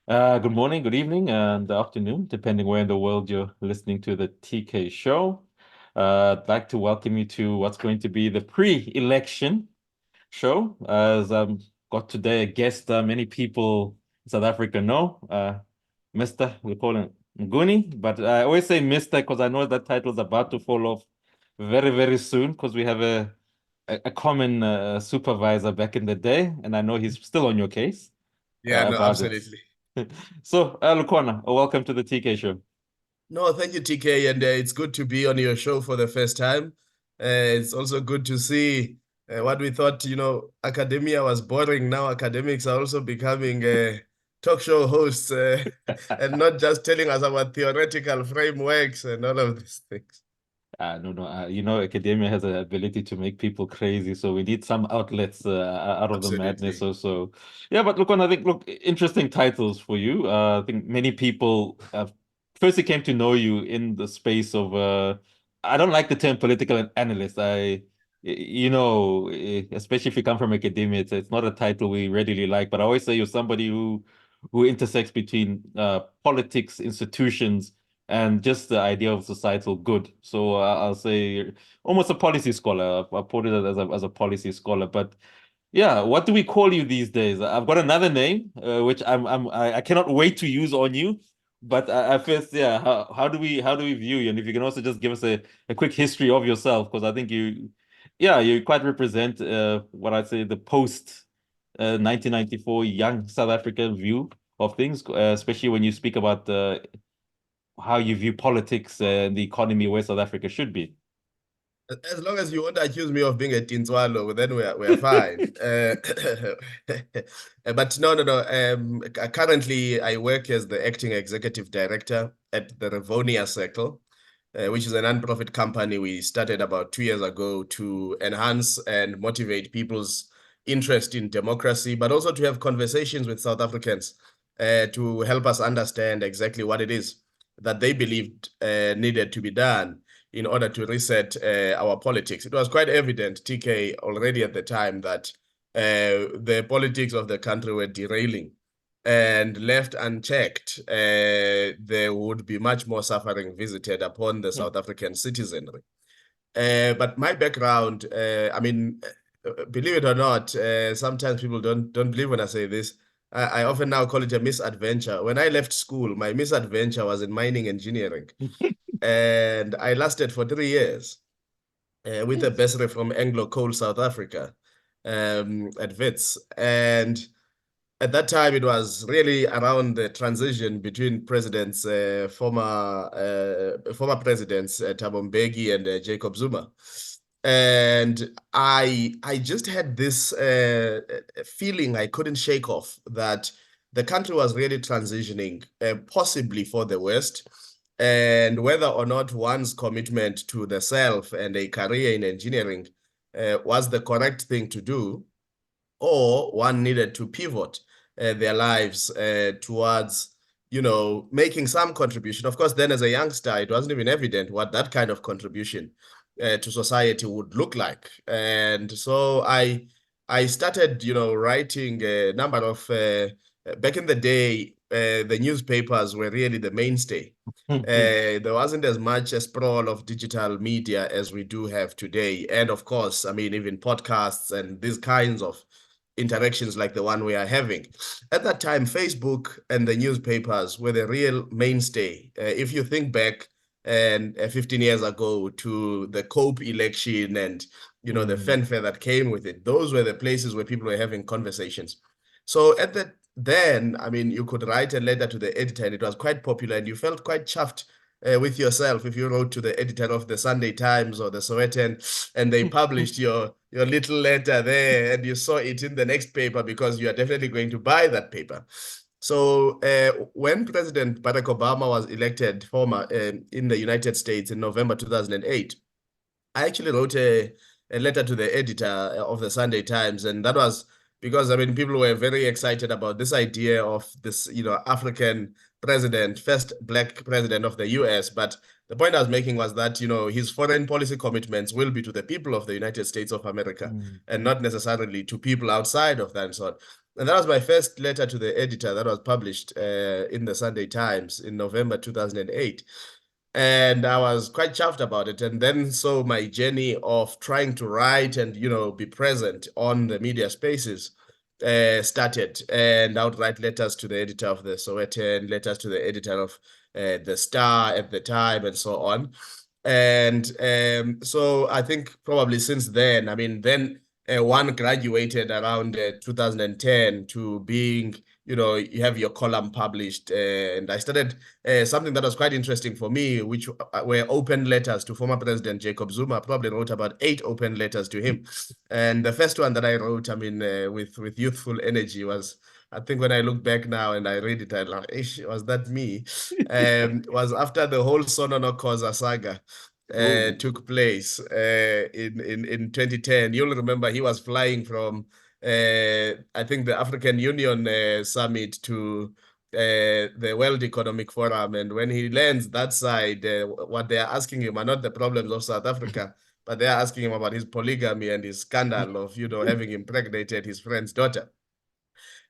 Good morning, good evening, and afternoon, depending where in the world you're listening to the TK show. I'd like to welcome you to what's going to be the pre-election show. As I've got today a guest many people in South Africa know, Mr. Lukhona Mnguni, but I always say Mr. because I know that title is about to fall off very, very soon because we have a common supervisor back in the day, and I know he's still on your case Yeah, no, about it. absolutely. So, Lukhona, welcome to the TK show. No, thank you, TK, and it's good to be on your show for the first time. It's also good to see what we thought, academia was boring. Now academics are also becoming talk show hosts and not just telling us about theoretical frameworks and all of these things. No, academia has an ability to make people crazy, so we need some outlets out of the madness. Absolutely. Yeah, but look, interesting titles for you. I think many people firstly came to know you in the space of. I don't like the term political analyst. Especially if you come from academia, it's not a title we readily like. But I always say you're somebody who intersects between politics, institutions and just the idea of societal good. So I'll say almost a policy scholar. I put it as a policy scholar. But yeah, what do we call you these days? I've got another name, which I cannot wait to use on you. But I first, yeah, how do we view you? And if you can also just give us a quick history of yourself, because I think you quite represent what I'd say the post 1994 young South African view of things, especially when you speak about how you view politics and the economy where South Africa should be. As long as you won't accuse me of being a tinswalo, then we're fine. But no, no, no. Currently, I work as the acting executive director at the Revonia Circle, which is a non-profit company we started about 2 years ago to enhance and motivate people's interest in democracy, but also to have conversations with South Africans to help us understand exactly what it is that they believed needed to be done in order to reset our politics. It was quite evident, TK, already at the time that the politics of the country were derailing, and left unchecked, there would be much more suffering visited upon the South African citizenry. But my background, believe it or not, sometimes people don't believe when I say this. I often now call it a misadventure. When I left school, my misadventure was in mining engineering. And I lasted for 3 years with a Yes. bursary from Anglo Coal South Africa at Wits. And at that time, it was really around the transition between presidents, former presidents, Thabo Mbeki and Jacob Zuma. And I just had this feeling I couldn't shake off that the country was really transitioning, possibly for the West, and whether or not one's commitment to the self and a career in engineering was the correct thing to do, or one needed to pivot their lives towards, making some contribution. Of course, then as a youngster, it wasn't even evident what that kind of contribution to society would look like. And so I started, writing a number of, back in the day, the newspapers were really the mainstay. There wasn't as much a sprawl of digital media as we do have today. And of course, I mean, even podcasts and these kinds of interactions like the one we are having. At that time, Facebook and the newspapers were the real mainstay. If you think back and 15 years ago to the Cope election and the fanfare that came with it, those were the places where people were having conversations. So then, I mean, you could write a letter to the editor and it was quite popular and you felt quite chuffed with yourself if you wrote to the editor of the Sunday Times or the Sowetan and they published your little letter there and you saw it in the next paper because you are definitely going to buy that paper. So when President Barack Obama was elected former in the United States in November 2008, I actually wrote a letter to the editor of the Sunday Times, and that was because I mean people were very excited about this idea of this, African president, first black president of the US. But the point I was making was that, his foreign policy commitments will be to the people of the United States of America Mm. and not necessarily to people outside of that and so on. And that was my first letter to the editor that was published in the Sunday Times in November 2008. And I was quite chuffed about it. And then so my journey of trying to write and, be present on the media spaces started. And I would write letters to the editor of the Sowetan, letters to the editor of the Star at the time, and so on. And so I think probably since then, I mean, then one graduated around 2010 to being, you have your column published. And I started something that was quite interesting for me, which were open letters to former President Jacob Zuma. I probably wrote about 8 open letters to him. And the first one that I wrote, I mean, with youthful energy was, I think when I look back now and I read it, I'm like, was that me? Was after the whole Sonono Koza saga took place in 2010. You'll remember he was flying from, I think, the African Union summit to the World Economic Forum. And when he lands that side, what they are asking him are not the problems of South Africa, but they are asking him about his polygamy and his scandal of, having impregnated his friend's daughter.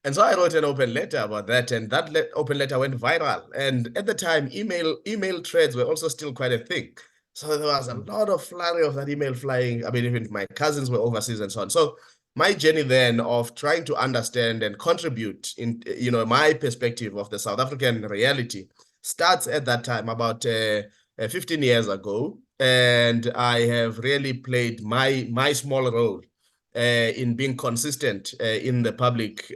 And so I wrote an open letter about that, and that open letter went viral. And at the time, email threads were also still quite a thing. So there was a lot of flurry of that email flying. I mean, even my cousins were overseas and so on. So my journey then of trying to understand and contribute in, my perspective of the South African reality starts at that time, about 15 years ago. And I have really played my small role in being consistent in the public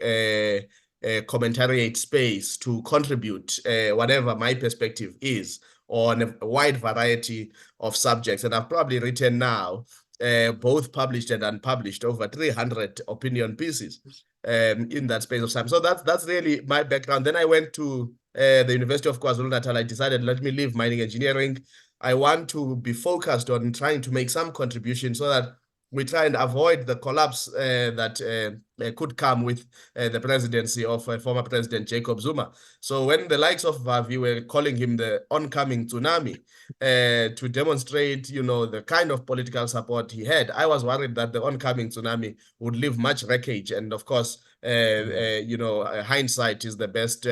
commentariat space to contribute whatever my perspective is on a wide variety of subjects. And I've probably written now, both published and unpublished, over 300 opinion pieces in that space of time. So that's really my background. Then I went to the University of KwaZulu-Natal. I decided, let me leave mining engineering. I want to be focused on trying to make some contribution so that we try and avoid the collapse that could come with the presidency of former President Jacob Zuma. So when the likes of Vavi were calling him the oncoming tsunami to demonstrate, the kind of political support he had, I was worried that the oncoming tsunami would leave much wreckage. And of course, hindsight is the best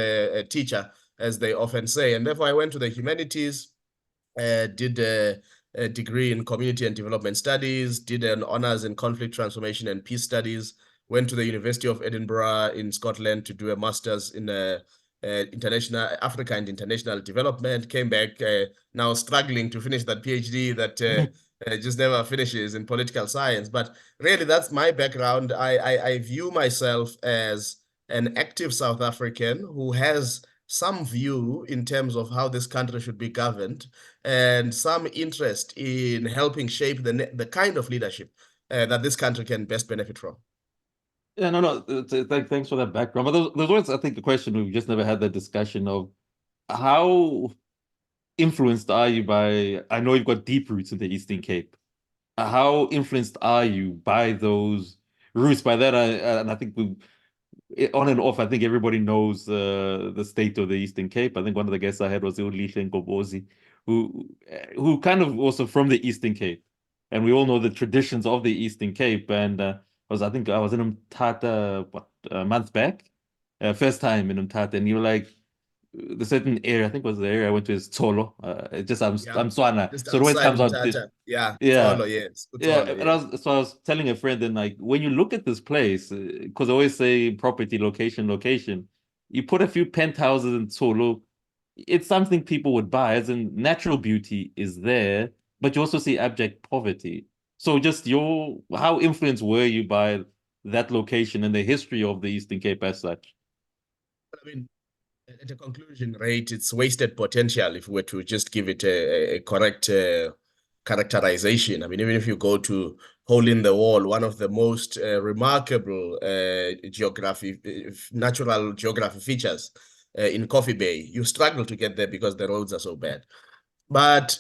teacher, as they often say. And therefore, I went to the humanities, did a degree in community and development studies, did an honors in conflict transformation and peace studies, went to the University of Edinburgh in Scotland to do a master's in international Africa and international development, came back, now struggling to finish that PhD that just never finishes in political science. But really, that's my background. I view myself as an active South African who has some view in terms of how this country should be governed, and some interest in helping shape the kind of leadership that this country can best benefit from. Yeah, no. Thanks for that background. But there's always, I think, the question, we've just never had that discussion of how influenced are you by, I know you've got deep roots in the Eastern Cape. How influenced are you by those roots? By that, and I think on and off, I think everybody knows the state of the Eastern Cape. I think one of the guests I had was Ulihle Ngobozi, who kind of also from the Eastern Cape, and we all know the traditions of the Eastern Cape. And I think I was in Umtata a month back, first time in Umtata, and you were like, the certain area, I think was the area I went to, is Tsolo. I'm Swana. So when it comes out, yeah, yeah, Tsolo, yes, yeah. Tsolo, And I was telling a friend, and like, when you look at this place, because I always say property, location, you put a few penthouses in Tsolo, it's something people would buy. As in, natural beauty is there, but you also see abject poverty. So just how influenced were you by that location and the history of the Eastern Cape as such? I mean, at a conclusion rate, it's wasted potential if we were to just give it a correct characterization. I mean, even if you go to Hole in the Wall, one of the most remarkable natural geography features in Coffee Bay, you struggle to get there because the roads are so bad. But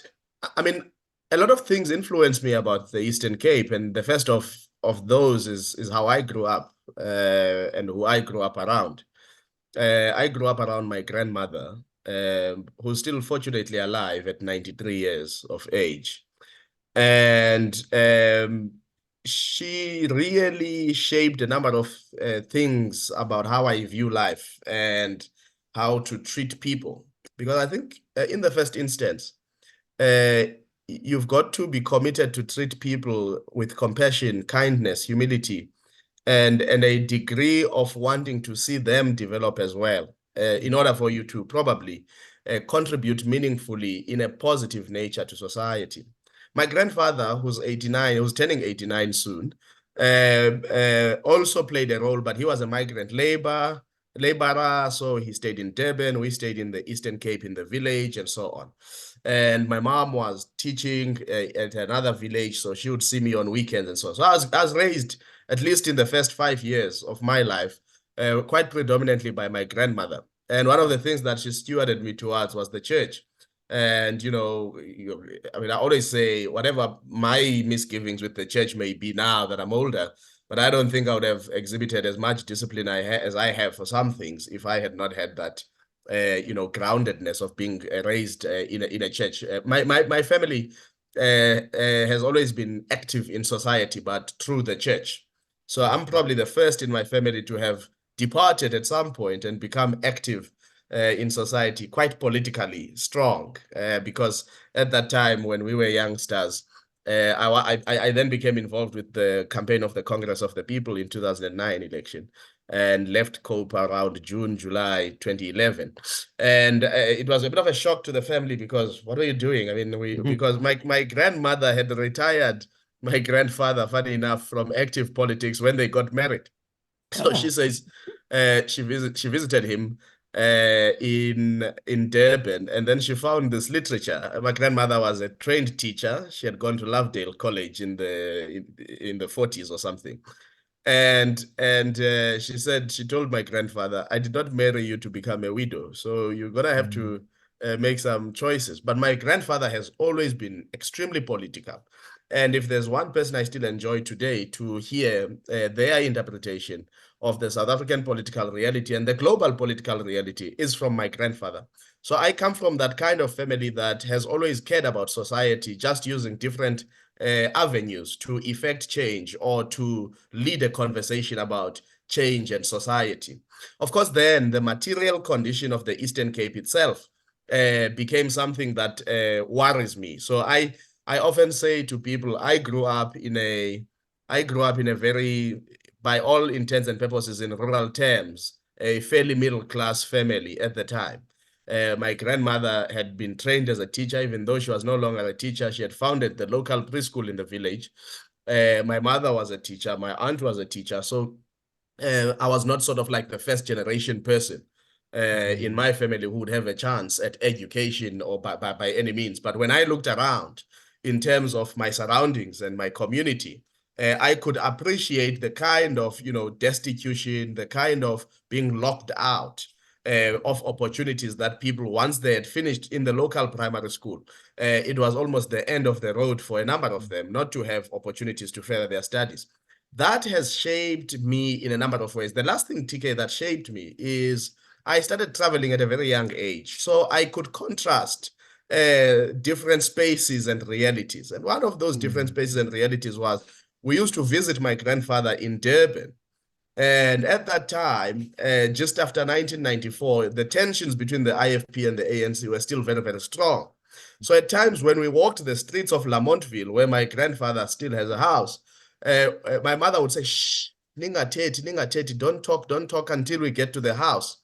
I mean, a lot of things influence me about the Eastern Cape, and the first of those is how I grew up and who I grew up around. I grew up around my grandmother, who's still fortunately alive at 93 years of age. And she really shaped a number of things about how I view life and how to treat people. Because I think in the first instance, you've got to be committed to treat people with compassion, kindness, humility, and a degree of wanting to see them develop as well, in order for you to probably contribute meaningfully in a positive nature to society. My grandfather, who's 89, who's turning 89 soon, also played a role, but he was a migrant laborer, so he stayed in Durban, we stayed in the Eastern Cape in the village, and so on. And my mom was teaching at another village, so she would see me on weekends and so on. So I was raised, at least in the first 5 years of my life, quite predominantly by my grandmother. And one of the things that she stewarded me towards was the church. And, I mean, I always say, whatever my misgivings with the church may be now that I'm older, but I don't think I would have exhibited as much discipline as I have for some things if I had not had that, groundedness of being raised in a church. My family has always been active in society, but through the church. So I'm probably the first in my family to have departed at some point and become active in society, quite politically strong, because at that time when we were youngsters, I then became involved with the campaign of the Congress of the People in 2009 election and left COPE around June, July 2011. And it was a bit of a shock to the family because what are you doing? I mean, because my grandmother had retired my grandfather, funny enough, from active politics when they got married. So she says she visited him in Durban, and then she found this literature. My grandmother was a trained teacher. She had gone to Lovedale College in the 40s or something. And she said, she told my grandfather, I did not marry you to become a widow, so you're gonna have to make some choices. But my grandfather has always been extremely political. And if there's one person I still enjoy today to hear their interpretation of the South African political reality and the global political reality is from my grandfather. So I come from that kind of family that has always cared about society, just using different avenues to effect change or to lead a conversation about change and society. Of course, then the material condition of the Eastern Cape itself became something that worries me. So I often say to people, I grew up in a very, by all intents and purposes in rural terms, a fairly middle class family at the time. My grandmother had been trained as a teacher, even though she was no longer a teacher. She had founded the local preschool in the village. My mother was a teacher. My aunt was a teacher. So I was not sort of like the first generation person in my family who would have a chance at education or by any means. But when I looked around in terms of my surroundings and my community, I could appreciate the kind of, destitution, the kind of being locked out of opportunities that people, once they had finished in the local primary school, it was almost the end of the road for a number of them not to have opportunities to further their studies. That has shaped me in a number of ways. The last thing, TK, that shaped me is I started traveling at a very young age, so I could contrast different spaces and realities. And one of those different spaces and realities was we used to visit my grandfather in Durban. And at that time, just after 1994, the tensions between the IFP and the ANC were still very, very strong. So at times when we walked the streets of Lamontville, where my grandfather still has a house, my mother would say, shh, ningateti, don't talk until we get to the house.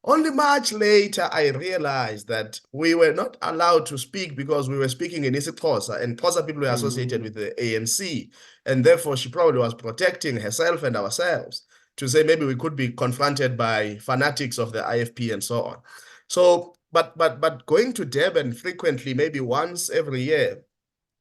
Only much later, I realized that we were not allowed to speak because we were speaking in isiXhosa, and Xhosa people were associated with the ANC. And therefore, she probably was protecting herself and ourselves to say maybe we could be confronted by fanatics of the IFP and so on. So, but going to Durban frequently, maybe once every year,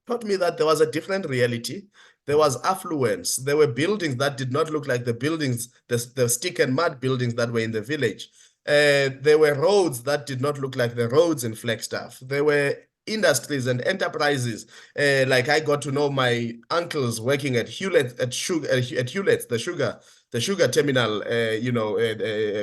taught me that there was a different reality. There was affluence. There were buildings that did not look like the buildings, the stick and mud buildings that were in the village. There were roads that did not look like the roads in Flagstaff. There were industries and enterprises. Like I got to know my uncles working at Hewlett, at Hewlett, the sugar terminal,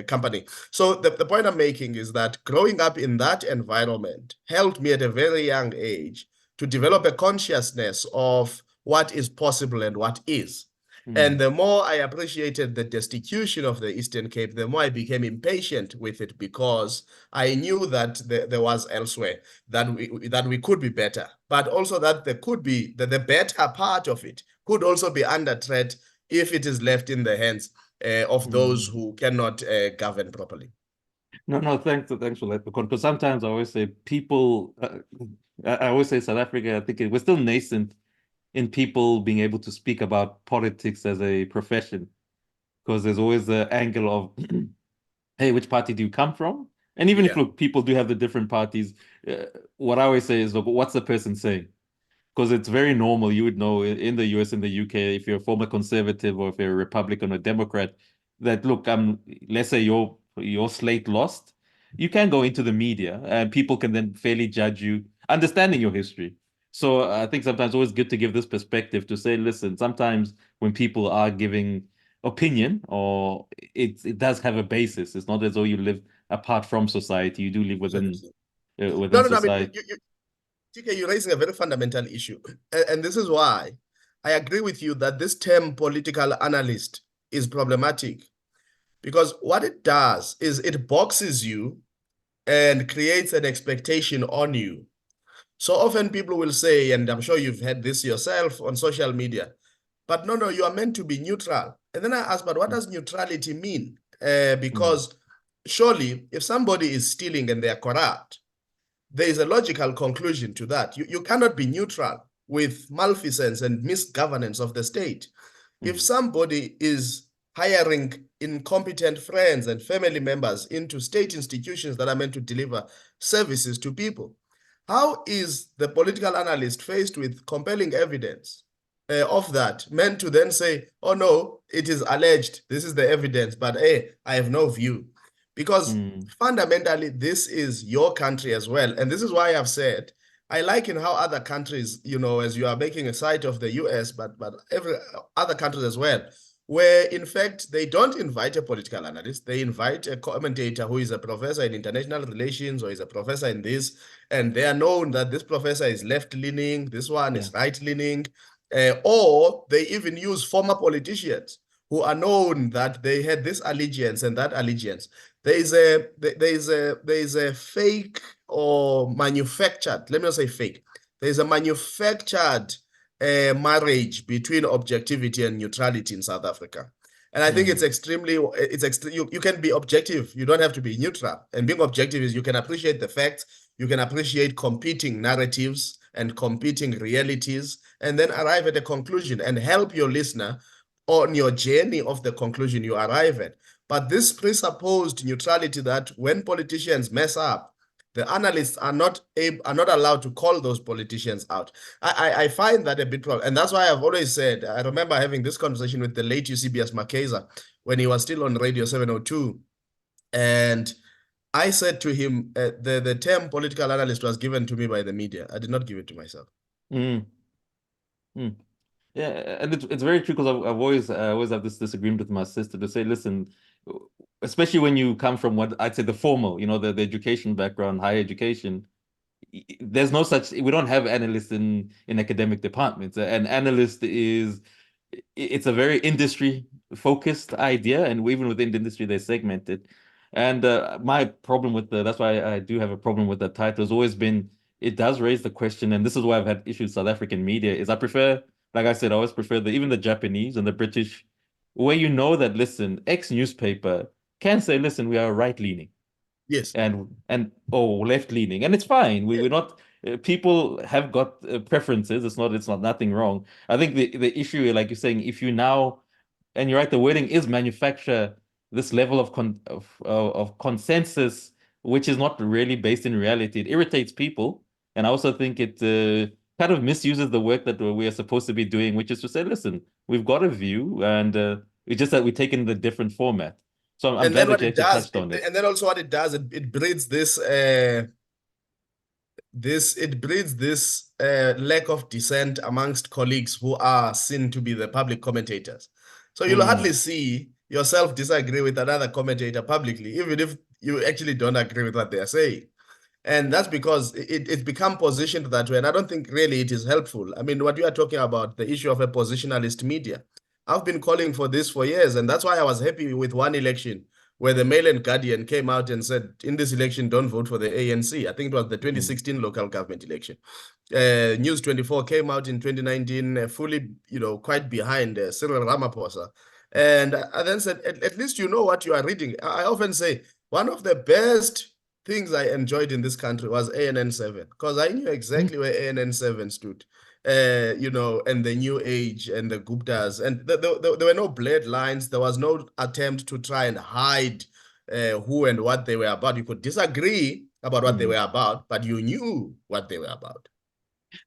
company. So the point I'm making is that growing up in that environment helped me at a very young age to develop a consciousness of what is possible and what is. And the more I appreciated the destitution of the Eastern Cape, the more I became impatient with it, because I knew that there was elsewhere that we could be better, but also that there could be the better part of it could also be under threat if it is left in the hands of those who cannot govern properly. No, thanks for that, because sometimes I always say people, I always say South Africa, I think we're still nascent in people being able to speak about politics as a profession, because there's always the angle of, hey, which party do you come from? And even if, look, people do have the different parties, what I always say is, look, what's the person saying? Because it's very normal. You would know in the US, in the UK, if you're a former conservative or if you're a Republican or Democrat, that, look, let's say your slate lost, you can go into the media and people can then fairly judge you, understanding your history. So I think sometimes it's always good to give this perspective to say, listen, sometimes when people are giving opinion, or it does have a basis. It's not as though you live apart from society. You do live within society. I mean, TK, you're raising a very fundamental issue. And this is why I agree with you that this term political analyst is problematic, because what it does is it boxes you and creates an expectation on you. So often people will say, and I'm sure you've had this yourself on social media, but no, you are meant to be neutral. And then I ask, but what does neutrality mean? Because surely if somebody is stealing and they are corrupt, there is a logical conclusion to that. You cannot be neutral with malfeasance and misgovernance of the state. If somebody is hiring incompetent friends and family members into state institutions that are meant to deliver services to people, how is the political analyst faced with compelling evidence of that meant to then say, oh no, it is alleged, this is the evidence, but hey, I have no view? Because fundamentally, this is your country as well. And this is why I've said, I liken how other countries, as you are making a sight of the US, but every other countries as well, where in fact, they don't invite a political analyst. They invite a commentator who is a professor in international relations or is a professor in this. And they are known that this professor is left-leaning, this one is right-leaning, or they even use former politicians who are known that they had this allegiance and that allegiance. There is a fake or manufactured, let me not say fake, there is a manufactured marriage between objectivity and neutrality in South Africa. And I think it's you can be objective, you don't have to be neutral. And being objective is you can appreciate the facts, you can appreciate competing narratives and competing realities, and then arrive at a conclusion and help your listener on your journey of the conclusion you arrive at. But this presupposed neutrality that when politicians mess up, the analysts are not allowed to call those politicians out. I find that a bit problem. And that's why I've always said, I remember having this conversation with the late Eusebius Makeza when he was still on Radio 702. And I said to him, the term political analyst was given to me by the media. I did not give it to myself. Yeah, and it's very true, because I always have this disagreement with my sister to say, listen, especially when you come from what I'd say the formal, the education background, higher education, there's no such, we don't have analysts in academic departments. An analyst it's a very industry focused idea, and even within the industry they segment it. And my problem with that's why I do have a problem with that title, has always been, it does raise the question, and this is why I've had issues with South African media, is I prefer, like I said, I always prefer even the Japanese and the British, where that, listen, X newspaper can say, listen, we are right-leaning. Yes. And left-leaning. And it's fine. We're not, people have got preferences. It's not nothing wrong. I think the issue, like you're saying, if you now, and you're right, the wording is manufacture this level of consensus, which is not really based in reality. It irritates people. And I also think it kind of misuses the work that we are supposed to be doing, which is to say, listen, we've got a view, and it's just that we take in the different format. So I'm glad that you actually touched on it. And then also what it does, it breeds this lack of dissent amongst colleagues who are seen to be the public commentators. So you'll hardly see yourself disagree with another commentator publicly, even if you actually don't agree with what they are saying. And that's because it's become positioned that way. And I don't think really it is helpful. I mean, what you are talking about, the issue of a positionalist media, I've been calling for this for years. And that's why I was happy with one election where the Mail and Guardian came out and said, in this election, don't vote for the ANC. I think it was the 2016 local government election. News 24 came out in 2019, fully, quite behind Cyril Ramaphosa. And I then said, at least you know what you are reading. I often say, one of the best things I enjoyed in this country was ANN7, because I knew exactly where ANN7 stood, and the New Age and the Guptas, and there were no blurred lines. There was no attempt to try and hide who and what they were about. You could disagree about what they were about, but you knew what they were about.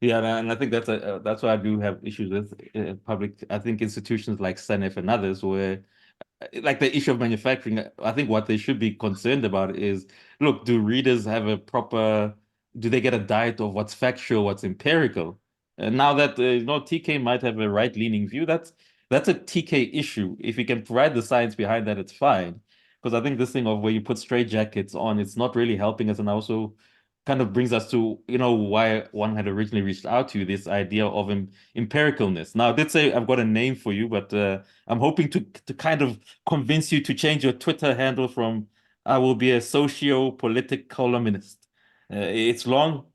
Yeah, and I think that's why I do have issues with public. I think institutions like SANEF and others, where like the issue of manufacturing, I think what they should be concerned about is, look, do readers have do they get a diet of what's factual, what's empirical? And now that TK might have a right-leaning view, that's a TK issue. If you can provide the science behind that, it's fine. Because I think this thing of where you put straitjackets on, it's not really helping us, and also kind of brings us to why one had originally reached out to you, this idea of empiricalness. Now, I did say I've got a name for you, but I'm hoping to kind of convince you to change your Twitter handle from "I will be a socio-politic columnist." It's long.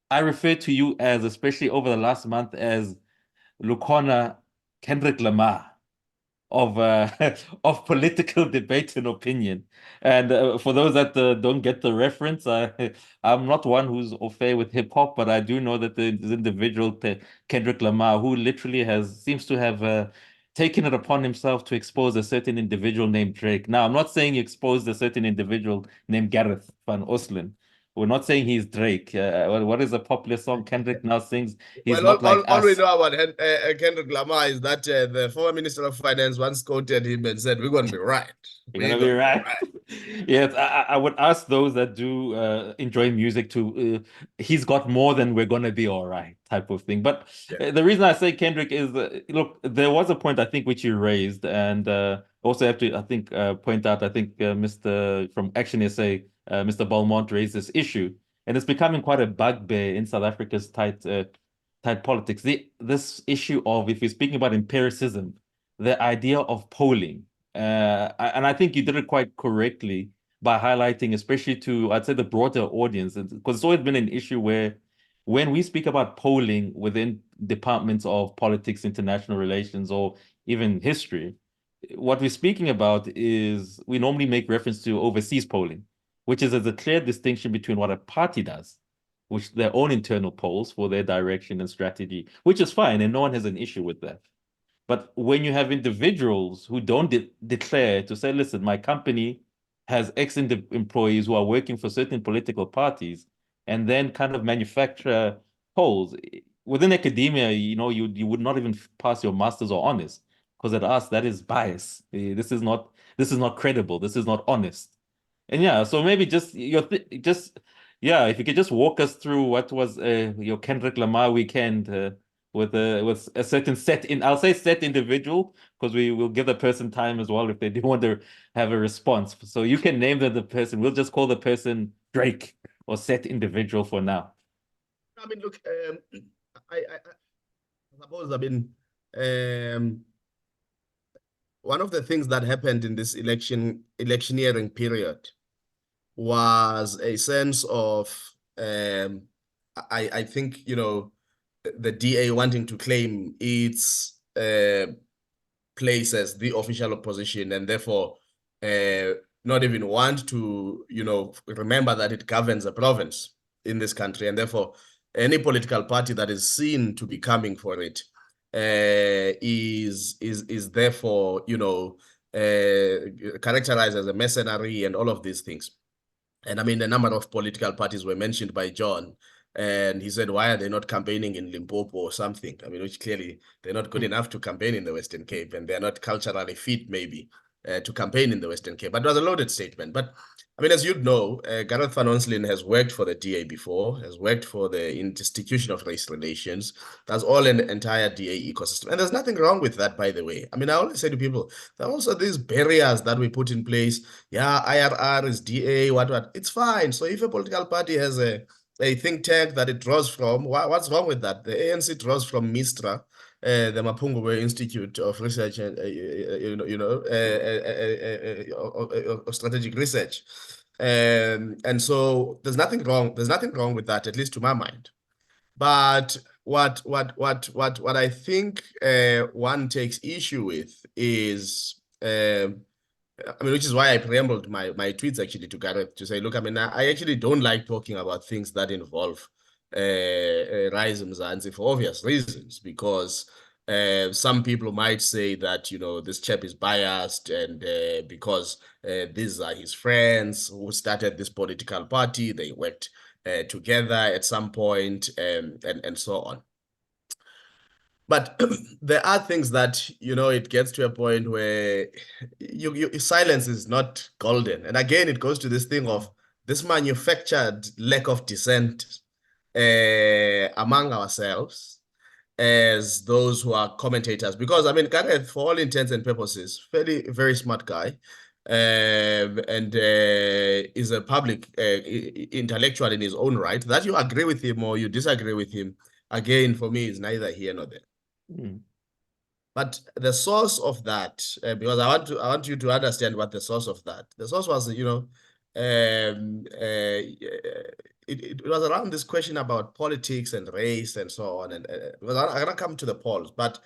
I refer to you as, especially over the last month, as Lukhona Kendrick Lamar of of political debate and opinion. And for those that don't get the reference, I'm not one who's au fait with hip hop, but I do know that there's individual Kendrick Lamar who literally seems to have taken it upon himself to expose a certain individual named Drake. Now, I'm not saying he exposed a certain individual named Gareth van Oslin. We're not saying he's Drake. What is a popular song Kendrick now sings? He's Well, not like all we us. know about Kendrick Lamar is that the former Minister of Finance once quoted him and said, "We're going to be right. You're We're gonna be going to be right. right." Yes, I would ask those that do enjoy music to he's got more than we're gonna be all right type of thing. But Yeah. the reason I say Kendrick is look, there was a point I think which you raised, and also have to I think point out I think Mr. from Action SA, Mr. Beaumont raised this issue, and it's becoming quite a bugbear in South Africa's tight politics. This issue of, if you're speaking about empiricism, the idea of polling. And I think you did it quite correctly by highlighting, especially to, I'd say, the broader audience, because it's always been an issue where when we speak about polling within departments of politics, international relations, or even history, what we're speaking about is we normally make reference to overseas polling, which is as a clear distinction between what a party does, which their own internal polls for their direction and strategy, which is fine, and no one has an issue with that. But when you have individuals who don't declare to say, listen, my company has X employees who are working for certain political parties, and then kind of manufacture polls within academia, you would not even pass your master's or honors, because at us that is bias. This is not credible. This is not honest. And yeah, so maybe just yeah, if you could just walk us through what was your Kendrick Lamar weekend with a certain I'll say set individual, because we will give the person time as well if they do want to have a response. So you can name the person. We'll just call the person Drake or set individual for now. I mean, look, I suppose, I mean, one of the things that happened in this electioneering period was a sense of, I think, the DA wanting to claim its place as the official opposition, and therefore not even want to, remember that it governs a province in this country, and therefore any political party that is seen to be coming for it is therefore, characterized as a mercenary and all of these things. And I mean, a number of political parties were mentioned by John, and he said, why are they not campaigning in Limpopo or something? I mean, which clearly they're not good enough to campaign in the Western Cape, and they're not culturally fit, maybe. to campaign in the Western Cape. But it was a loaded statement. But I mean, as you know, Gareth van Onselen has worked for the DA before, has worked for the Institution of Race Relations. That's all an entire DA ecosystem. And there's nothing wrong with that, by the way. I mean, I always say to people, there are also these barriers that we put in place. Yeah, IRR is DA, what. It's fine. So if a political party has a think tank that it draws from, what's wrong with that? The ANC draws from MISTRA, the Mapungubwe Institute of Research and strategic research, and so there's nothing wrong. There's nothing wrong with that, at least to my mind. But what I think one takes issue with is, I mean, which is why I preambled my tweets actually to Gareth to say, look, I mean, I actually don't like talking about things that involve Rise Mzansi for obvious reasons, because some people might say that, you know, this chap is biased, and because these are his friends who started this political party, they worked together at some point, and so on. But there are things that, you know, it gets to a point where silence is not golden. And again, it goes to this thing of this manufactured lack of dissent among ourselves as those who are commentators. Because, I mean, Gareth, for all intents and purposes, very smart guy, and is a public intellectual in his own right. That you agree with him or you disagree with him, again, for me, is neither here nor there. But the source of that, because I want you to understand what the source of that. The source was, you know, it was around this question about politics and race and so on. And I'm gonna come to the polls, but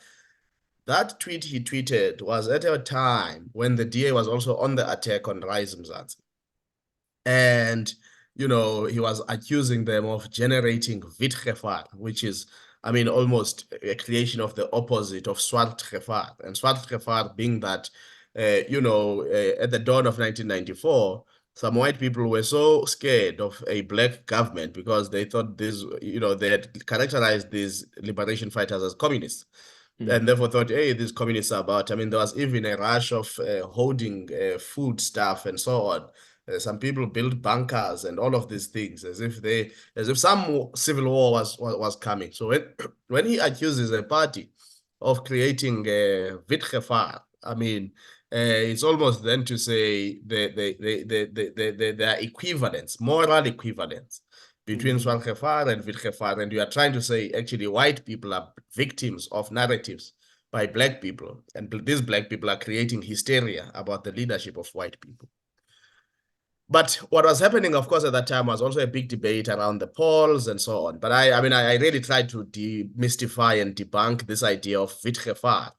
that tweet he tweeted was at a time when the DA was also on the attack on Rise Mzansi. And, you know, he was accusing them of generating witgevaar, which is, I mean, almost a creation of the opposite of swart gevaar. And swart gevaar being that, you know, at the dawn of 1994, some white people were so scared of a black government because they thought this, you know, they had characterized these liberation fighters as communists. And therefore thought, hey, these communists are about, I mean, there was even a rush of hoarding food stuff and so on. Some people built bunkers and all of these things as if some civil war was coming. So when he accuses a party of creating witgevaar, I mean, it's almost then to say there are equivalents, moral equivalents between swart and witgevaar, and you are trying to say actually white people are victims of narratives by black people, and these black people are creating hysteria about the leadership of white people. But what was happening, of course, at that time was also a big debate around the polls and so on. But I mean, I really tried to demystify and debunk this idea of witgevaar.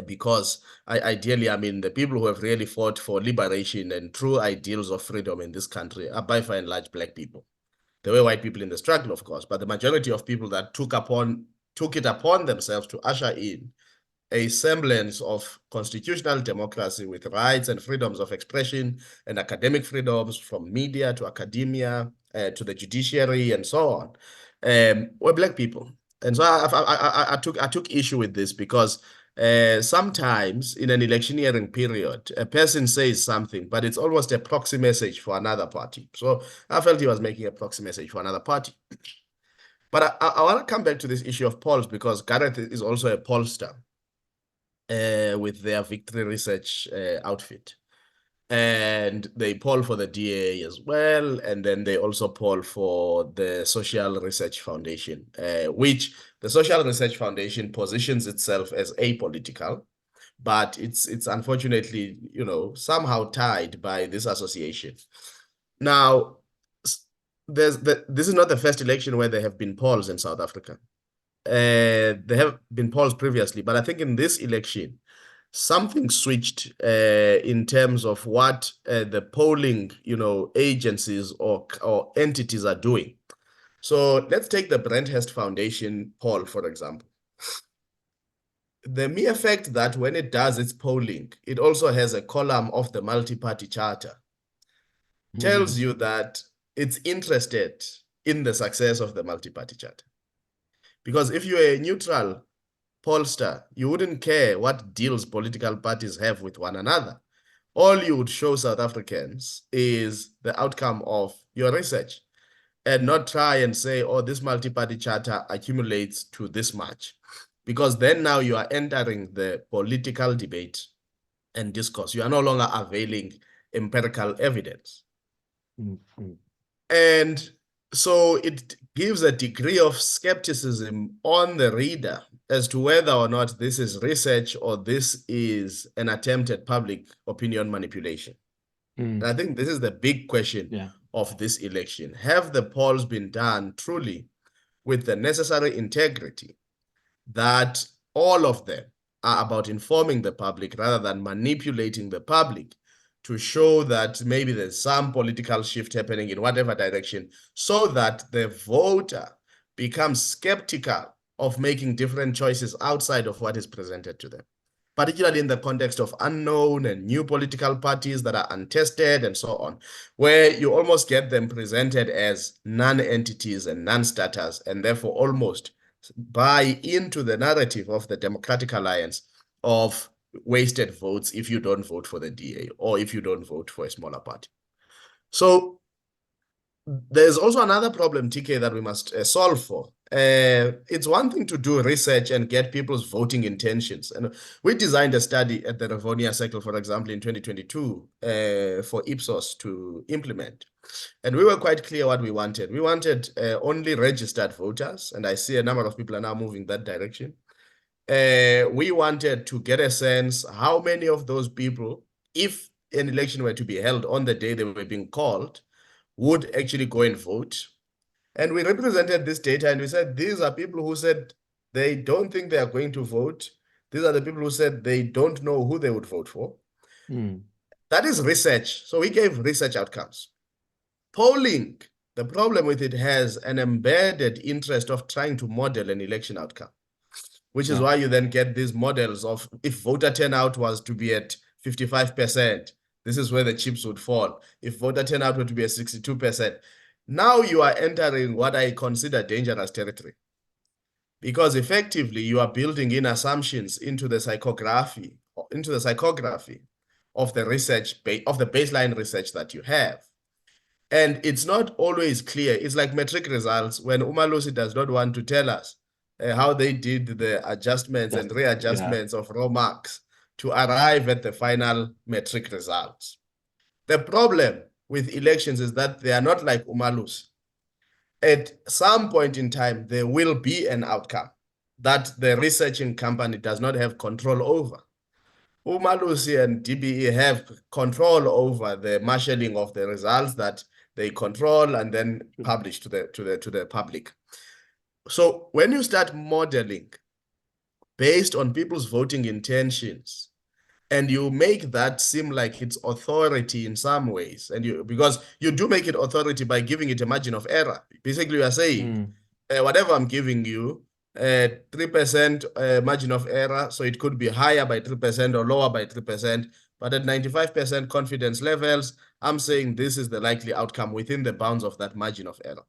Because ideally, I mean, the people who have really fought for liberation and true ideals of freedom in this country are by far and large black people. There were white people in the struggle, of course, but the majority of people that took it upon themselves to usher in a semblance of constitutional democracy with rights and freedoms of expression and academic freedoms from media to academia to the judiciary and so on, were black people. And so I took issue with this because sometimes in an electioneering period, a person says something, but it's almost a proxy message for another party. So I felt he was making a proxy message for another party. But I want to come back to this issue of polls because Gareth is also a pollster with their Victory Research outfit. And they poll for the DA as well. And then they also poll for the Social Research Foundation, which the Social Research Foundation positions itself as apolitical, but it's unfortunately, you know, somehow tied by this association. Now, this is not the first election where there have been polls in South Africa. There have been polls previously, but I think in this election, something switched in terms of what the polling, you know, agencies or entities are doing. So let's take the Brenthurst Foundation poll, for example. The mere fact that when it does its polling, it also has a column of the multi-party charter tells you that it's interested in the success of the multi-party charter. Because if you're a neutral pollster, you wouldn't care what deals political parties have with one another. All you would show South Africans is the outcome of your research and not try and say, oh, this multi-party charter accumulates to this much. Because then now you are entering the political debate and discourse. You are no longer availing empirical evidence. Mm-hmm. And so it gives a degree of skepticism on the reader as to whether or not this is research or this is an attempt at public opinion manipulation. And I think this is the big question of this election. Have the polls been done truly with the necessary integrity that all of them are about informing the public rather than manipulating the public to show that maybe there's some political shift happening in whatever direction, so that the voter becomes skeptical of making different choices outside of what is presented to them, particularly in the context of unknown and new political parties that are untested and so on, where you almost get them presented as non-entities and non-starters, and therefore almost buy into the narrative of the Democratic Alliance of wasted votes if you don't vote for the DA or if you don't vote for a smaller party. So there's also another problem, TK, that we must solve for. It's one thing to do research and get people's voting intentions. And we designed a study at the Rivonia Circle, for example, in 2022 for Ipsos to implement. And we were quite clear what we wanted. We wanted only registered voters, and I see a number of people are now moving that direction. We wanted to get a sense how many of those people, if an election were to be held on the day they were being called, would actually go and vote. And we represented this data and we said, these are people who said they don't think they are going to vote. These are the people who said they don't know who they would vote for. That is research. So we gave research outcomes. Polling, the problem with it has an embedded interest of trying to model an election outcome, which is why you then get these models of if voter turnout was to be at 55%, this is where the chips would fall. If voter turnout were to be at 62%, now you are entering what I consider dangerous territory, because effectively you are building in assumptions into the psychography of the research, of the baseline research that you have. And it's not always clear. It's like metric results when Umalusi does not want to tell us how they did the adjustments and readjustments of raw marks to arrive at the final metric results. The problem with elections is that they are not like Umalusi. At some point in time, there will be an outcome that the researching company does not have control over. Umalusi and DBE have control over the marshalling of the results that they control and then publish to the public. So when you start modeling based on people's voting intentions, and you make that seem like it's authority in some ways, and because you do make it authority by giving it a margin of error. Basically, you are saying, whatever I'm giving you, 3% margin of error, so it could be higher by 3% or lower by 3%, but at 95% confidence levels, I'm saying this is the likely outcome within the bounds of that margin of error.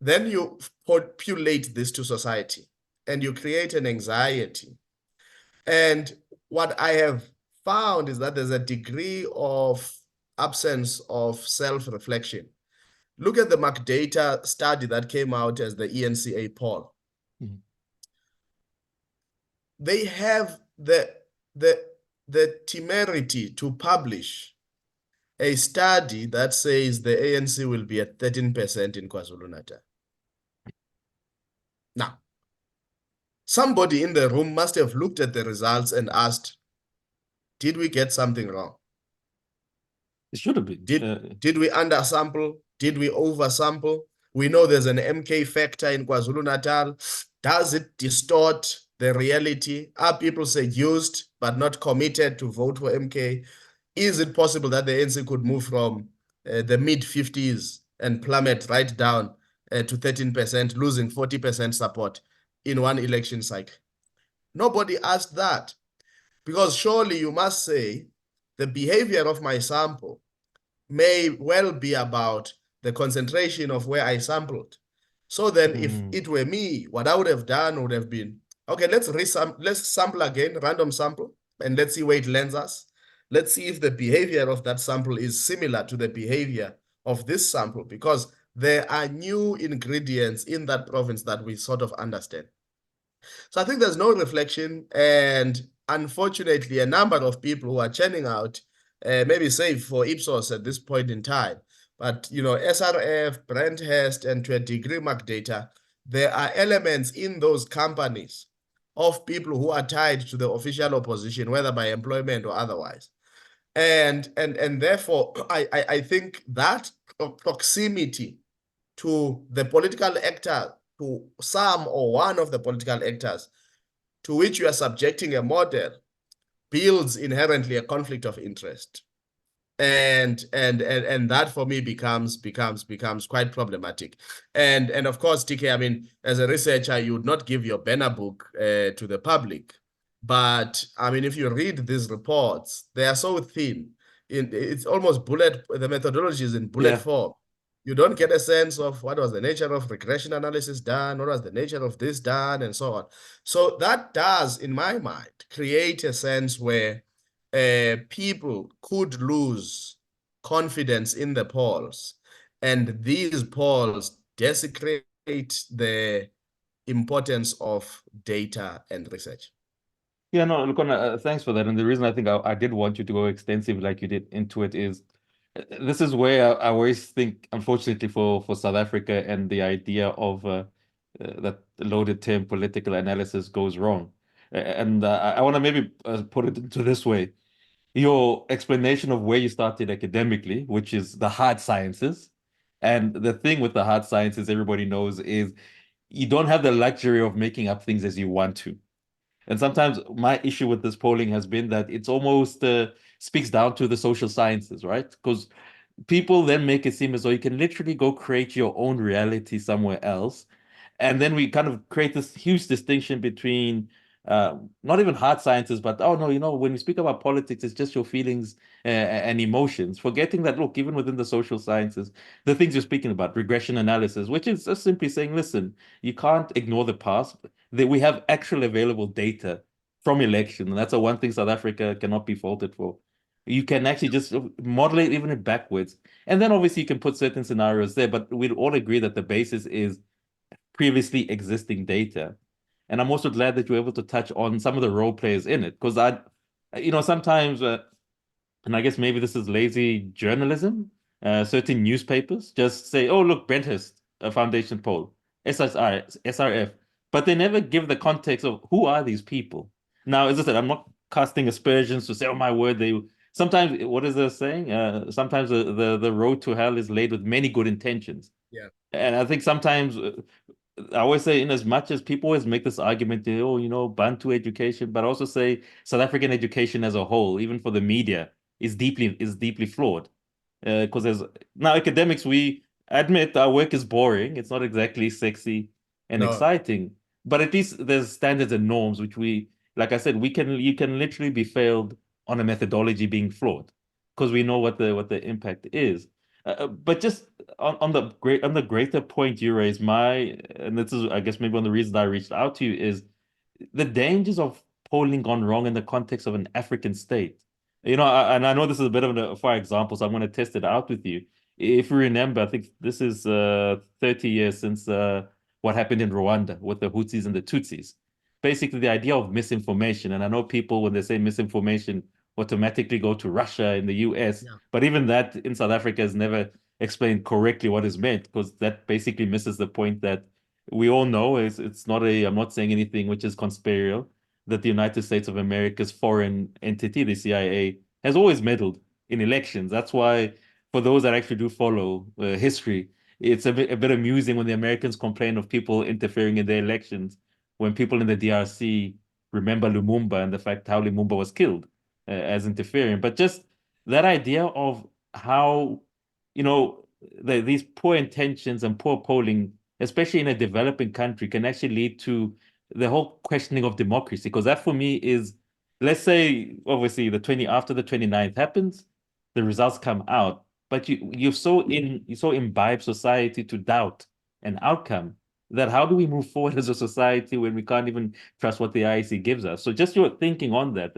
Then you populate this to society, and you create an anxiety. And what I have found is that there's a degree of absence of self-reflection. Look at the MacData study that came out as the ENCA poll. They have the temerity to publish a study that says the ANC will be at 13% in KwaZulu-Natal. Now, somebody in the room must have looked at the results and asked, did we get something wrong? It should have been. Did we undersample? Did we oversample? We know there's an MK factor in KwaZulu-Natal. Does it distort the reality? Are people seduced but not committed to vote for MK? Is it possible that the ANC could move from the mid-50s and plummet right down to 13%, losing 40% support in one election cycle? Nobody asked that, because surely you must say the behavior of my sample may well be about the concentration of where I sampled. So then if it were me, what I would have done would have been, Okay, let's sample again, random sample, and let's see where it lands us. Let's see if the behavior of that sample is similar to the behavior of this sample, because there are new ingredients in that province that we sort of understand. So I think there's no reflection, and unfortunately, a number of people who are churning out, maybe save for Ipsos at this point in time, but SRF, Brandhurst, and to a degree McData, there are elements in those companies of people who are tied to the official opposition, whether by employment or otherwise. And therefore, I think that proximity to the political actor, to some or one of the political actors to which you are subjecting a model, builds inherently a conflict of interest. And that for me becomes quite problematic. And of course, TK, I mean, as a researcher, you would not give your banner book to the public. But I mean, if you read these reports, they are so thin. It's almost the methodology is in bullet form. You don't get a sense of what was the nature of regression analysis done, what was the nature of this done, and so on. So that does, in my mind, create a sense where people could lose confidence in the polls, and these polls desecrate the importance of data and research. Yeah, no, Lukhona, thanks for that. And the reason I think I did want you to go extensive like you did into it is this is where I always think, unfortunately for South Africa and the idea of that loaded term political analysis goes wrong. And I want to maybe put it into this way. Your explanation of where you started academically, which is the hard sciences. And the thing with the hard sciences, everybody knows, is you don't have the luxury of making up things as you want to. And sometimes my issue with this polling has been that it's almost speaks down to the social sciences, right? Because people then make it seem as though you can literally go create your own reality somewhere else. And then we kind of create this huge distinction between not even hard sciences, but oh no, when we speak about politics, it's just your feelings and emotions, forgetting that, look, even within the social sciences, the things you're speaking about, regression analysis, which is just simply saying, listen, you can't ignore the past, that we have actual available data from election. And that's the one thing South Africa cannot be faulted for. You can actually just model it even backwards. And then obviously you can put certain scenarios there, but we'd all agree that the basis is previously existing data. And I'm also glad that you're able to touch on some of the role players in it, because sometimes, and I guess maybe this is lazy journalism, certain newspapers just say, oh, look, Brandhurst, a foundation poll, SRF, but they never give the context of who are these people. Now, as I said, I'm not casting aspersions to say, oh, my word, sometimes, what is the saying? Sometimes the road to hell is laid with many good intentions. Yeah. And I think sometimes I always say, in as much as people always make this argument, Bantu education, but also say South African education as a whole, even for the media, is deeply flawed. Because there's now academics, we admit our work is boring. It's not exactly sexy and exciting, but at least there's standards and norms which like I said, you can literally be failed on a methodology being flawed because we know what the impact is. But just on the greater point you raised, and this is, I guess, maybe one of the reasons I reached out to you is the dangers of polling gone wrong in the context of an African state. And I know this is a bit of a far example, so I'm going to test it out with you. If you remember, I think this is 30 years since what happened in Rwanda with the Hutsis and the Tutsis. Basically, the idea of misinformation, and I know people, when they say misinformation, automatically go to Russia and the US. Yeah. But even that in South Africa has never explained correctly what is meant, because that basically misses the point that we all know it's not I'm not saying anything which is conspiratorial, that the United States of America's foreign entity, the CIA, has always meddled in elections. That's why, for those that actually do follow history, it's a bit amusing when the Americans complain of people interfering in their elections, when people in the DRC remember Lumumba and the fact how Lumumba was killed as interfering. But just that idea of how, these poor intentions and poor polling, especially in a developing country, can actually lead to the whole questioning of democracy. Because that for me is, let's say, obviously after the 29th happens, the results come out, but you so imbibe society to doubt an outcome that how do we move forward as a society when we can't even trust what the IEC gives us? So just your thinking on that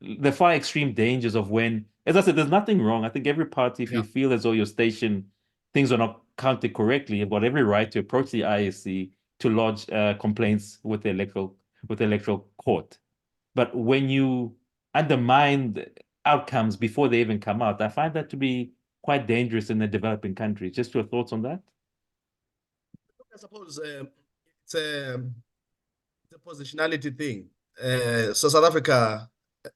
the far extreme dangers of when, as I said, there's nothing wrong. I think every party, if you feel as though your station, things are not counted correctly, you've got every right to approach the IEC to lodge complaints with the electoral court. But when you undermine the outcomes before they even come out, I find that to be quite dangerous in the developing countries. Just your thoughts on that? I suppose it's a positionality thing. So South Africa,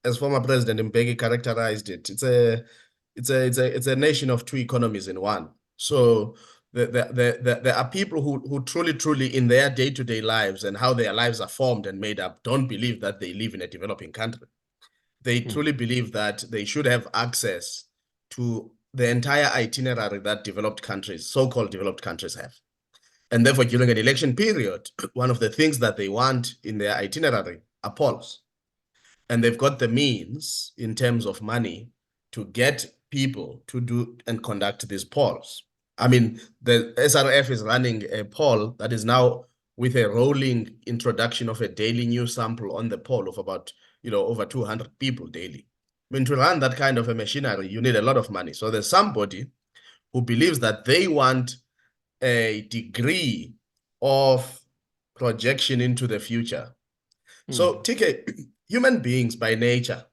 as former President Mbeki characterized it, it's a nation of two economies in one. So there are people who truly in their day-to-day lives and how their lives are formed and made up don't believe that they live in a developing country. They truly believe that they should have access to the entire itinerary that developed countries, so-called developed countries have. And therefore, during an election period, one of the things that they want in their itinerary are polls. And they've got the means in terms of money to get people to do and conduct these polls. I mean, the SRF is running a poll that is now with a rolling introduction of a daily news sample on the poll of about, over 200 people daily. I mean, to run that kind of a machinery, you need a lot of money. So there's somebody who believes that they want a degree of projection into the future. So, TK, human beings by nature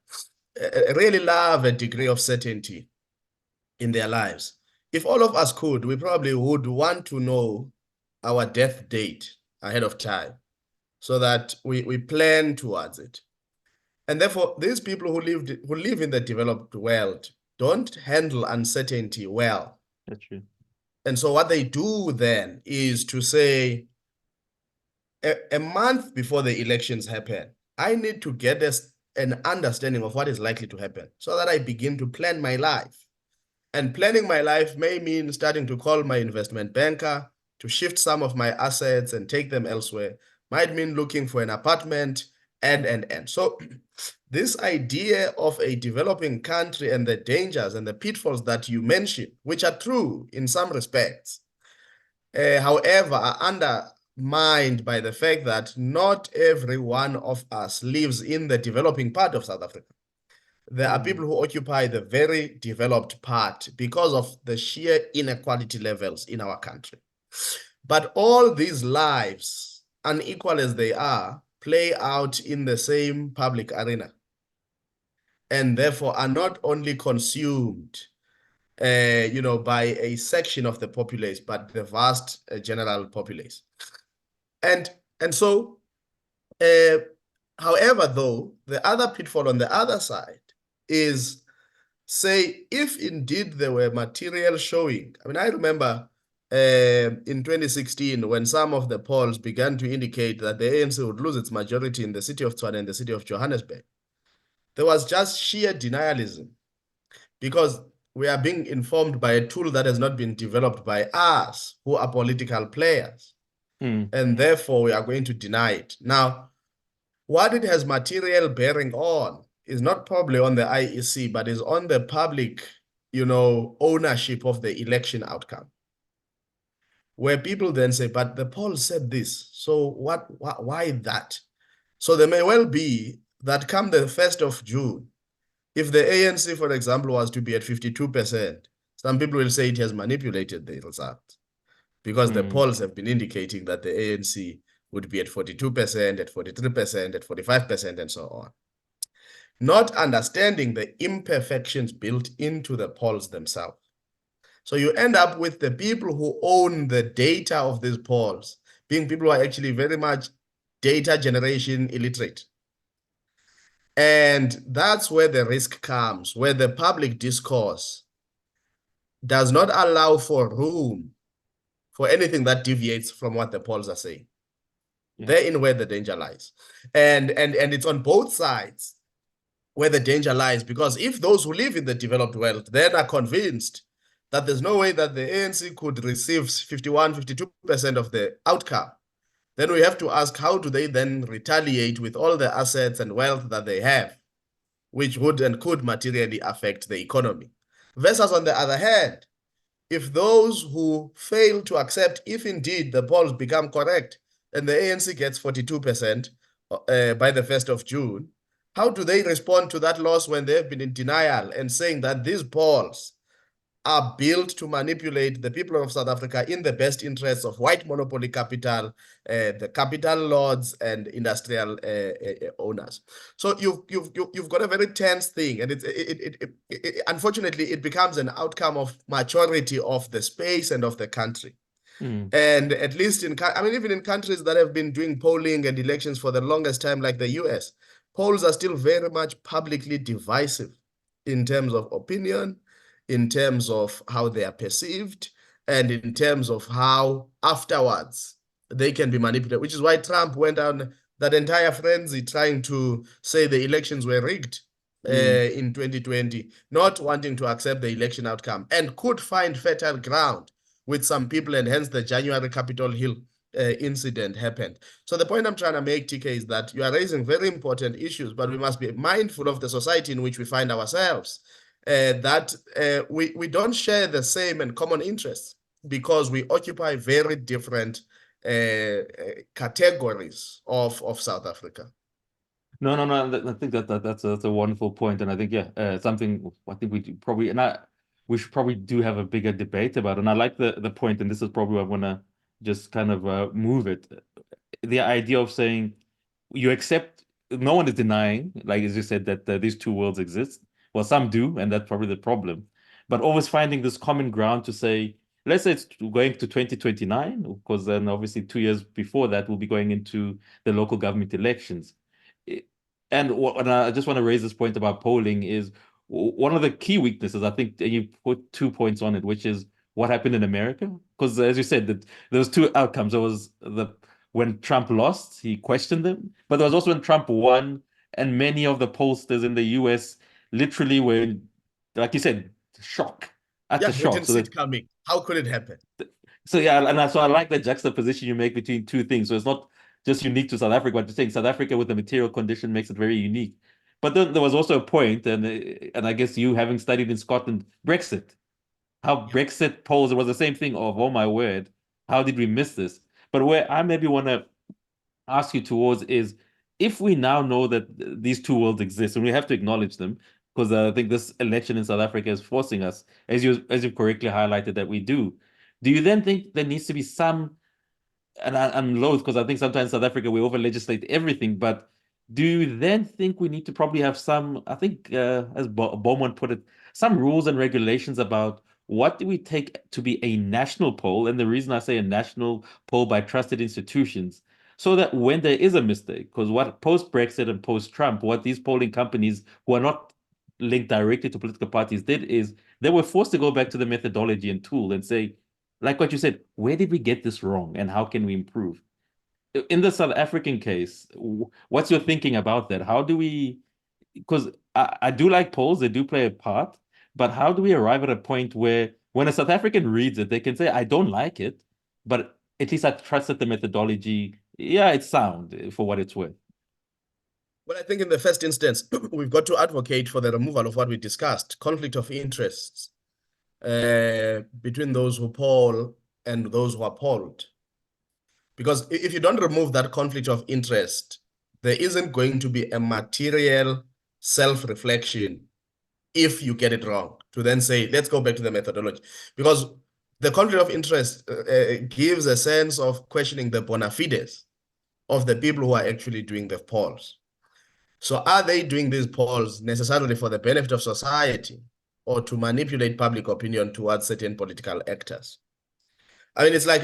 really love a degree of certainty in their lives. If all of us could, we probably would want to know our death date ahead of time so that we plan towards it. And therefore, these people who live in the developed world don't handle uncertainty well. That's true. And so what they do then is to say, a month before the elections happen, I need to get an understanding of what is likely to happen so that I begin to plan my life. And planning my life may mean starting to call my investment banker to shift some of my assets and take them elsewhere. Might mean looking for an apartment and. So this idea of a developing country and the dangers and the pitfalls that you mentioned, which are true in some respects, however, are undermined by the fact that not every one of us lives in the developing part of South Africa. There are people who occupy the very developed part because of the sheer inequality levels in our country. But all these lives, unequal as they are, play out in the same public arena and therefore are not only consumed by a section of the populace, but the vast general populace. And so, however, though, the other pitfall on the other side is, say, if indeed there were material showing. I mean, I remember in 2016, when some of the polls began to indicate that the ANC would lose its majority in the city of Tshwane and the city of Johannesburg, there was just sheer denialism because we are being informed by a tool that has not been developed by us, who are political players. And therefore, we are going to deny it. Now, what it has material bearing on is not probably on the IEC, but is on the public, ownership of the election outcome. Where people then say, but the poll said this, so why that? So there may well be that come the 1st of June, if the ANC, for example, was to be at 52%, some people will say it has manipulated the result because the polls have been indicating that the ANC would be at 42%, at 43%, at 45%, and so on. Not understanding the imperfections built into the polls themselves. So you end up with the people who own the data of these polls being people who are actually very much data generation illiterate. And that's where the risk comes, where the public discourse does not allow for room for anything that deviates from what the polls are saying. Therein where the danger lies. And it's on both sides where the danger lies, because if those who live in the developed world then are convinced that there's no way that the ANC could receive 51, 52% of the outcome, then we have to ask, how do they then retaliate with all the assets and wealth that they have, which would and could materially affect the economy? Versus, on the other hand, if those who fail to accept, if indeed the polls become correct and the ANC gets 42% by the 1st of June, how do they respond to that loss when they've been in denial and saying that these polls are built to manipulate the people of South Africa in the best interests of white monopoly capital, the capital lords and industrial owners? So you've got a very tense thing, and unfortunately it becomes an outcome of maturity of the space and of the country. And at least even in countries that have been doing polling and elections for the longest time, like the US, polls are still very much publicly divisive in terms of opinion, in terms of how they are perceived, and in terms of how afterwards they can be manipulated, which is why Trump went on that entire frenzy trying to say the elections were rigged in 2020, not wanting to accept the election outcome, and could find fertile ground with some people, and hence the January Capitol Hill incident happened. So the point I'm trying to make, TK, is that you are raising very important issues, but we must be mindful of the society in which we find ourselves, that we don't share the same and common interests because we occupy very different categories of South Africa. No. I think that's a wonderful point, and I think something I think we should probably do have a bigger debate about. And I like the point, and this is probably where I want to just kind of move it. The idea of saying you accept, no one is denying, like as you said, that these two worlds exist. Well, some do, and that's probably the problem. But always finding this common ground to say, let's say it's going to 2029, because then obviously 2 years before that we'll be going into the local government elections. And I just want to raise this point about polling is one of the key weaknesses, I think, and you put 2 points on it, which is what happened in America. Because as you said, that there was two outcomes. There was when Trump lost, he questioned them, but there was also when Trump won, and many of the pollsters in the US literally were, like you said, shock at the We shock. didn't see it coming. How could it happen? So yeah, and so I like the juxtaposition you make between two things. So it's not just unique to South Africa, but you're saying South Africa with the material condition makes it very unique. But then there was also a point, and I guess you having studied in Scotland, Brexit, how Brexit polls, it was the same thing of, oh my word, how did we miss this? But where I maybe want to ask you towards is, if we now know that these two worlds exist, and we have to acknowledge them, because I think this election in South Africa is forcing us, as you correctly highlighted, that we do. Do you then think there needs to be some, and I'm loath because I think sometimes South Africa we over legislate everything, but do you then think we need to probably have some, I think, as Beaumont put it, some rules and regulations about what do we take to be a national poll? And the reason I say a national poll by trusted institutions, so that when there is a mistake, because what post-Brexit and post-Trump, what these polling companies who are not linked directly to political parties did is they were forced to go back to the methodology and tool and say, like what you said, where did we get this wrong and how can we improve? In the South African case, what's your thinking about that? How do we, because I do like polls, they do play a part, but how do we arrive at a point where when a South African reads it, they can say, I don't like it, but at least I trusted the methodology. Yeah, it's sound for what it's worth. Well, I think in the first instance, we've got to advocate for the removal of what we discussed, conflict of interests between those who poll and those who are polled. Because if you don't remove that conflict of interest, there isn't going to be a material self-reflection if you get it wrong, to then say, let's go back to the methodology. Because the conflict of interest gives a sense of questioning the bona fides of the people who are actually doing the polls. So are they doing these polls necessarily for the benefit of society or to manipulate public opinion towards certain political actors? I mean, it's like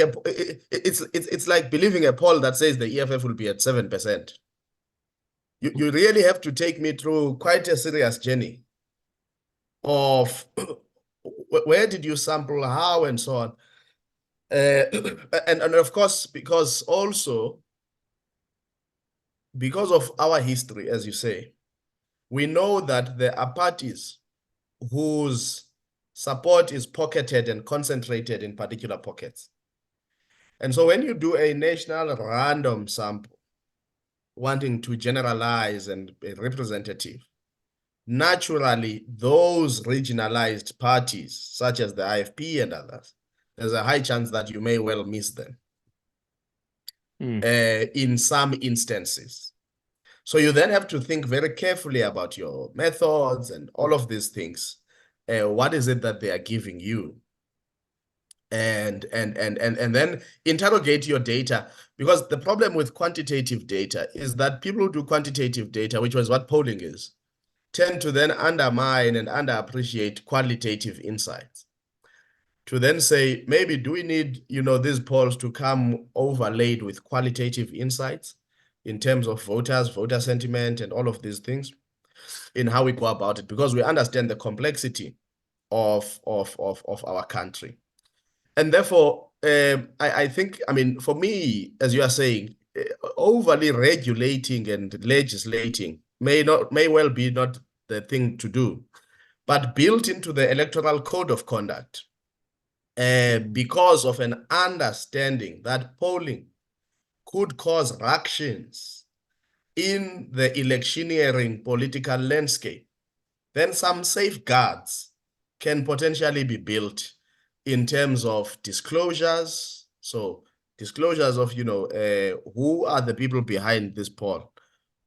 it's like believing a poll that says the EFF will be at 7%. You really have to take me through quite a serious journey of where did you sample, how, and so on. And of course, because of our history, as you say, we know that there are parties whose support is pocketed and concentrated in particular pockets. And so when you do a national random sample, wanting to generalize and be representative, naturally those regionalized parties, such as the IFP and others, there's a high chance that you may well miss them in some instances. So you then have to think very carefully about your methods and all of these things. What is it that they are giving you? And then interrogate your data, because the problem with quantitative data is that people who do quantitative data, which was what polling is, tend to then undermine and underappreciate qualitative insights. To then say, maybe do we need, these polls to come overlaid with qualitative insights in terms of voters, voter sentiment, and all of these things in how we go about it, because we understand the complexity of our country. And therefore, I think, for me, as you are saying, overly regulating and legislating may well be not the thing to do, but built into the electoral code of conduct, because of an understanding that polling could cause ructions in the electioneering political landscape, then some safeguards can potentially be built in terms of disclosures. So disclosures of, who are the people behind this poll?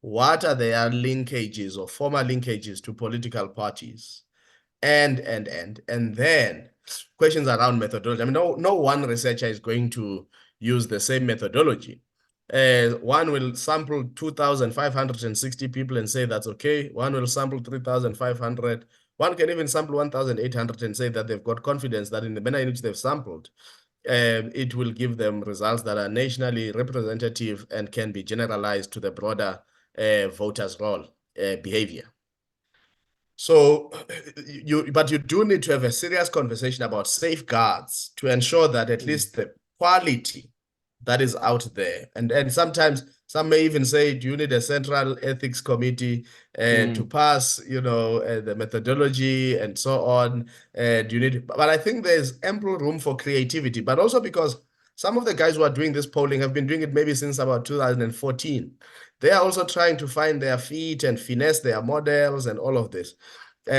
What are their linkages or former linkages to political parties? And then questions around methodology. No one researcher is going to use the same methodology. One will sample 2,560 people and say that's okay. One will sample 3,500. One can even sample 1,800 and say that they've got confidence that in the manner in which they've sampled, it will give them results that are nationally representative and can be generalized to the broader voters' roll behavior. So, but you do need to have a serious conversation about safeguards to ensure that at least the quality that is out there, and sometimes some may even say, do you need a central ethics committee to pass, the methodology and so on? Do you need? But I think there's ample room for creativity, but also because some of the guys who are doing this polling have been doing it maybe since about 2014. They are also trying to find their feet and finesse their models and all of this,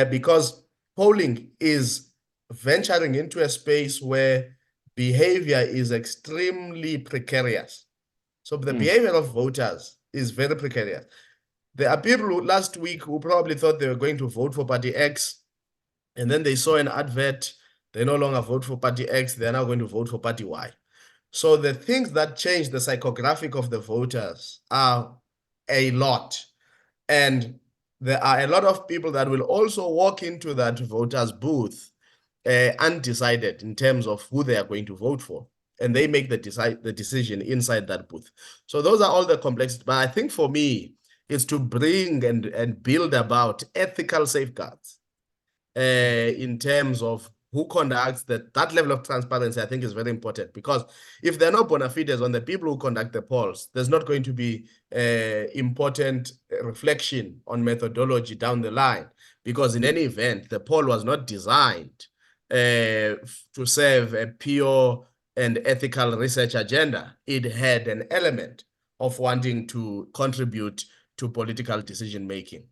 because polling is venturing into a space where behavior is extremely precarious. So the behavior of voters is very precarious. There are people who last week who probably thought they were going to vote for party X, and then they saw an advert, they no longer vote for party X, they're now going to vote for party Y. So the things that change the psychographic of the voters are a lot. And there are a lot of people that will also walk into that voters' booth undecided in terms of who they are going to vote for. And they make the decision inside that booth. So those are all the complexities. But I think for me, it's to bring and build about ethical safeguards in terms of who conducts that level of transparency. I think is very important, because if there are no bona fides on the people who conduct the polls, there's not going to be important reflection on methodology down the line, because in any event, the poll was not designed to serve a pure and ethical research agenda. It had an element of wanting to contribute to political decision making.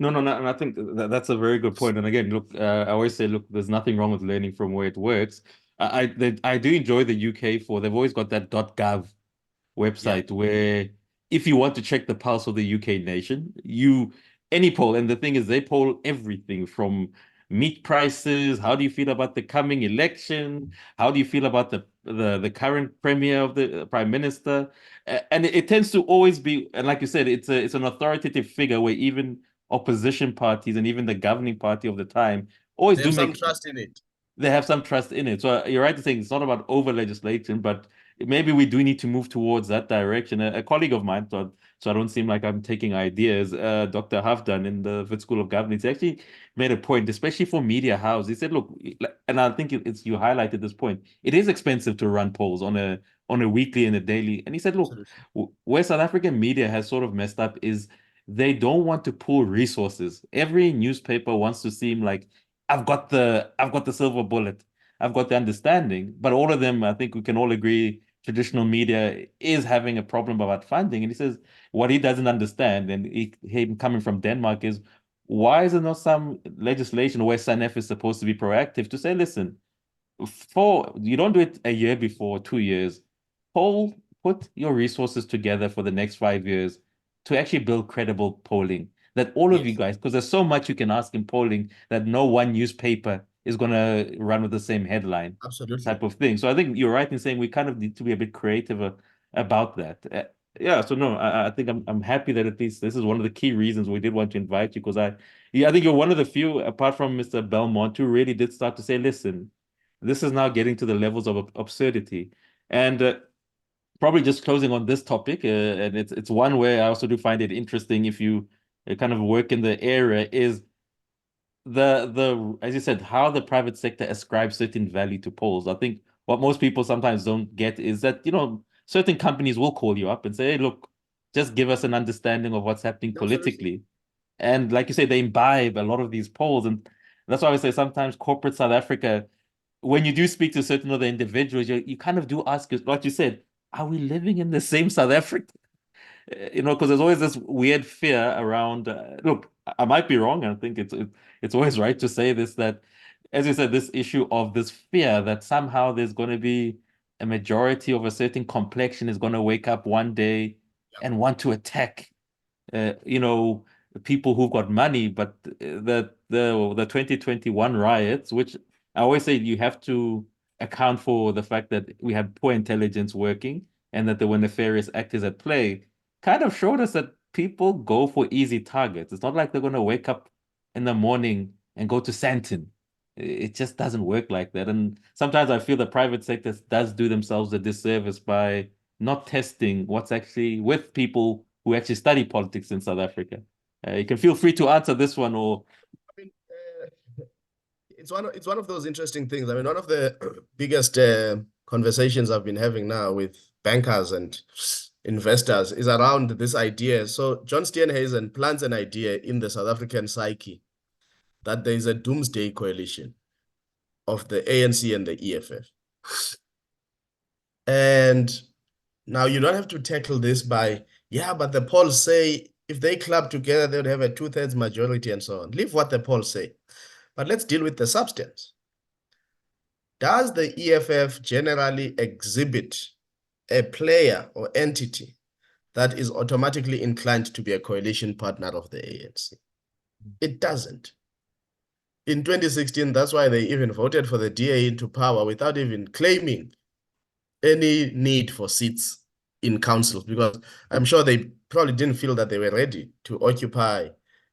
No, and I think that's a very good point. And again, look, I always say, look, there's nothing wrong with learning from where it works. I do enjoy the UK for they've always got that .gov website where if you want to check the pulse of the UK nation, any poll, and the thing is they poll everything from meat prices, how do you feel about the coming election, how do you feel about the current premier of the prime minister, and it tends to always be, and like you said, it's an authoritative figure where even opposition parties and even the governing party of the time always they do have make some trust in it. They have some trust in it. So you're right to saying it's not about over legislation, but maybe we do need to move towards that direction. A colleague of mine thought, so I don't seem like I'm taking ideas, Dr. Hafdan in the Wits School of Governance, he actually made a point, especially for media house. He said, look, and I think it's you highlighted this point, it is expensive to run polls on a weekly and a daily. And he said, look, where South African media has sort of messed up is they don't want to pool resources. Every newspaper wants to seem like I've got the silver bullet. I've got the understanding, but all of them, I think we can all agree, traditional media is having a problem about funding. And he says what he doesn't understand, and him coming from Denmark, is why is there not some legislation where SANEF is supposed to be proactive to say, listen, you don't do it a year before, 2 years. Put your resources together for the next 5 years to actually build credible polling. That all of you Yes, guys, because there's so much you can ask in polling that no one newspaper is going to run with the same headline absolutely. type of thing. So I think you're right in saying we kind of need to be a bit creative about that. Yeah, so no, I think I'm happy that at least this is one of the key reasons we did want to invite you because I think you're one of the few, apart from Mr. Belmont, who really did start to say, listen, this is now getting to the levels of absurdity. And probably just closing on this topic, and it's one where I also do find it interesting if you kind of work in the area, is the as you said, how the private sector ascribes certain value to polls. I think what most people sometimes don't get is that, certain companies will call you up and say, hey, look, just give us an understanding of what's happening Absolutely. politically. And like you say, they imbibe a lot of these polls. And that's why I say sometimes corporate South Africa, when you do speak to certain other individuals, you kind of do ask, like you said, are we living in the same South Africa? Because there's always this weird fear around. Look, I might be wrong. I think it's always right to say this, that, as you said, this issue of this fear that somehow there's going to be a majority of a certain complexion is going to wake up one day and want to attack uh, you know, people who've got money, but the 2021 riots, which I always say you have to account for the fact that we had poor intelligence working and that there were nefarious actors at play, kind of showed us that people go for easy targets. It's not like they're going to wake up in the morning and go to Santon. It just doesn't work like that. And sometimes I feel the private sector does do themselves a disservice by not testing what's actually with people who actually study politics in South Africa. You can feel free to answer this one or. I mean, it's one of those interesting things. I mean, one of the biggest conversations I've been having now with bankers and investors is around this idea. So John Steenhuisen plants an idea in the South African psyche that there is a doomsday coalition of the ANC and the EFF. And now you don't have to tackle this by, yeah, but the polls say if they club together, they would have a 2/3 majority and so on. Leave what the polls say. But let's deal with the substance. Does the EFF generally exhibit a player or entity that is automatically inclined to be a coalition partner of the ANC? It doesn't. In 2016, that's why they even voted for the DA into power without even claiming any need for seats in councils, because I'm sure they probably didn't feel that they were ready to occupy,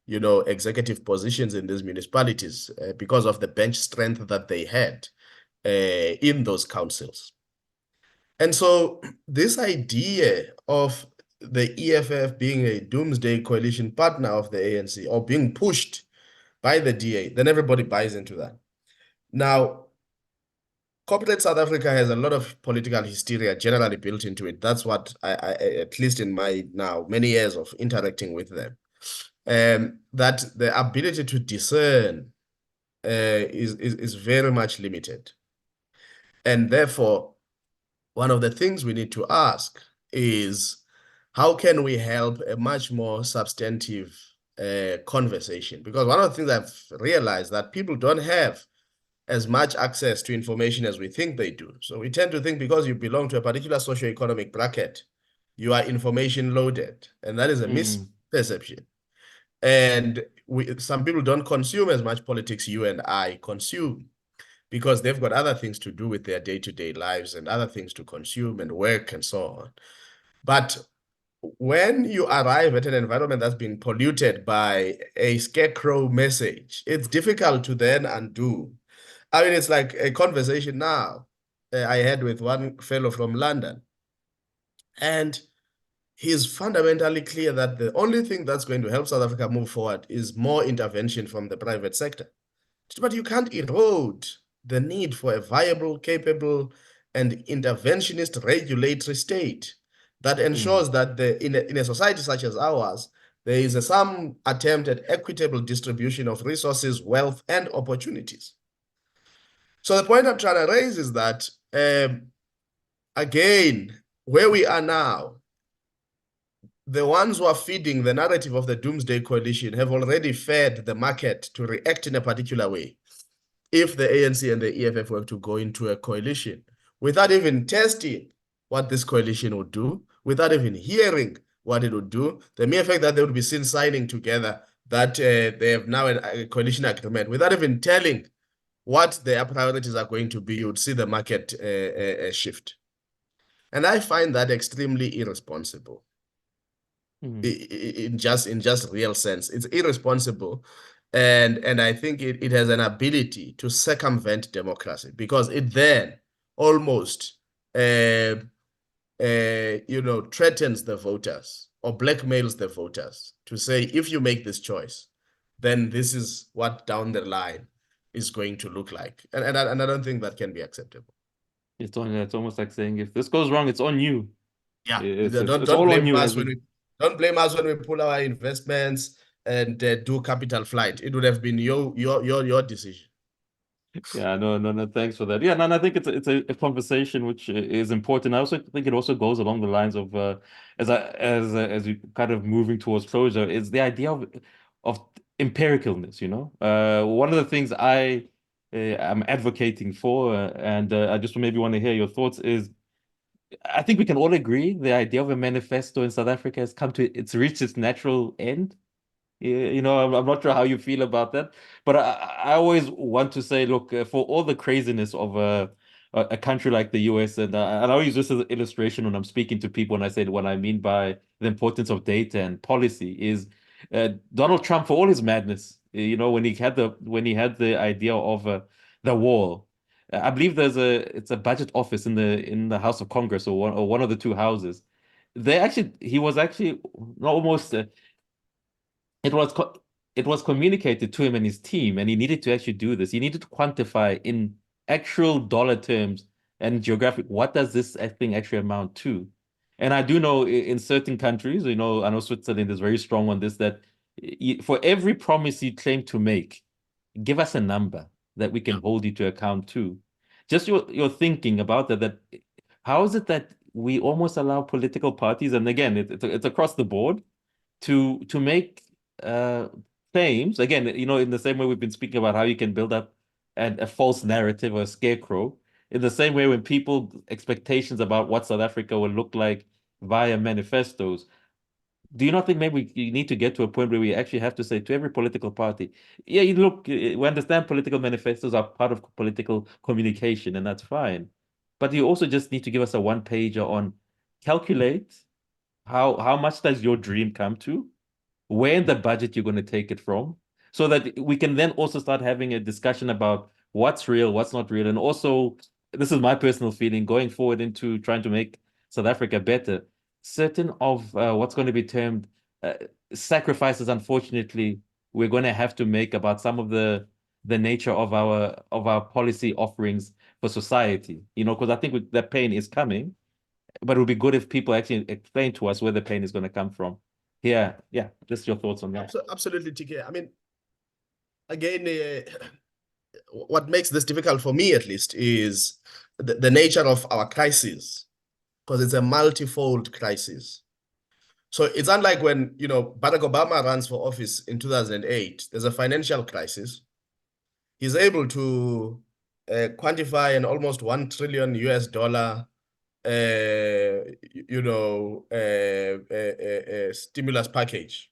executive positions in these municipalities because of the bench strength that they had in those councils. And so this idea of the EFF being a doomsday coalition partner of the ANC or being pushed by the DA, then everybody buys into that. Now, corporate South Africa has a lot of political hysteria generally built into it. That's what I at least in my now many years of interacting with them, that the ability to discern is very much limited. And therefore, one of the things we need to ask is, how can we help a much more substantive conversation? Because one of the things I've realized that people don't have as much access to information as we think they do. So we tend to think because you belong to a particular socioeconomic bracket, you are information loaded, and that is a misperception. And some people don't consume as much politics you and I consume because they've got other things to do with their day-to-day lives and other things to consume and work and so on. But when you arrive at an environment that's been polluted by a scarecrow message, it's difficult to then undo. I mean, it's like a conversation now I had with one fellow from London. And he's fundamentally clear that the only thing that's going to help South Africa move forward is more intervention from the private sector. But you can't erode the need for a viable, capable, and interventionist regulatory state that ensures that in a society such as ours, there is some attempt at equitable distribution of resources, wealth, and opportunities. So the point I'm trying to raise is that, again, where we are now, the ones who are feeding the narrative of the Doomsday Coalition have already fed the market to react in a particular way. If the ANC and the EFF were to go into a coalition without even testing what this coalition would do, without even hearing what it would do, the mere fact that they would be seen signing together that they have now a coalition agreement, without even telling what their priorities are going to be, you would see the market shift. And I find that extremely irresponsible. In just real sense. It's irresponsible. And I think it has an ability to circumvent democracy, because it then almost threatens the voters or blackmails the voters to say, if you make this choice, then this is what down the line is going to look like. And I don't think that can be acceptable. It's almost like saying, if this goes wrong, it's on you. Yeah, it's don't blame us don't blame us when we pull our investments and do capital flight. It would have been your decision. Yeah, no, thanks for that. Yeah, and I think it's a conversation which is important. I also think it also goes along the lines of as you kind of moving towards closure, is the idea of empiricalness, you know. One of the things I am advocating for, and I just maybe want to hear your thoughts, is I think we can all agree the idea of a manifesto in South Africa has it's reached its natural end. You know, I'm not sure how you feel about that, but I always want to say, look, for all the craziness of a country like the US, and I'll use this as an illustration when I'm speaking to people, when I say what I mean by the importance of data and policy, is Donald Trump, for all his madness, you know, when he had the idea of the wall. I believe it's a budget office in the House of Congress, or one of the two houses. He was actually almost it was communicated to him and his team, and he needed to actually do this. He needed to quantify in actual dollar terms and geographic, what does this thing actually amount to? And I do know in certain countries, you know, I know Switzerland is very strong on this, that for every promise you claim to make, give us a number that we can hold you to account to. Just your thinking about that how is it that we almost allow political parties, and again, it's across the board, to make claims, again, you know, in the same way we've been speaking about how you can build up a false narrative or a scarecrow, in the same way when people expectations about what South Africa will look like via manifestos. Do you not think maybe you need to get to a point where we actually have to say to every political party, yeah, you look, we understand political manifestos are part of political communication, and that's fine, but you also just need to give us a one-pager on calculate how much does your dream come to, where in the budget you're going to take it from, so that we can then also start having a discussion about what's real, what's not real. And also, this is my personal feeling going forward into trying to make South Africa better, certain of what's going to be termed sacrifices, unfortunately, we're going to have to make about some of the nature of our policy offerings for society, you know, because I think that pain is coming, but it would be good if people actually explain to us where the pain is going to come from. Yeah, just your thoughts on that. Absolutely, TK. I mean, again, what makes this difficult for me, at least, is the nature of our crisis, because it's a multifold crisis. So it's unlike when, you know, Barack Obama runs for office in 2008. There's a financial crisis. He's able to quantify an almost $1 trillion US stimulus package,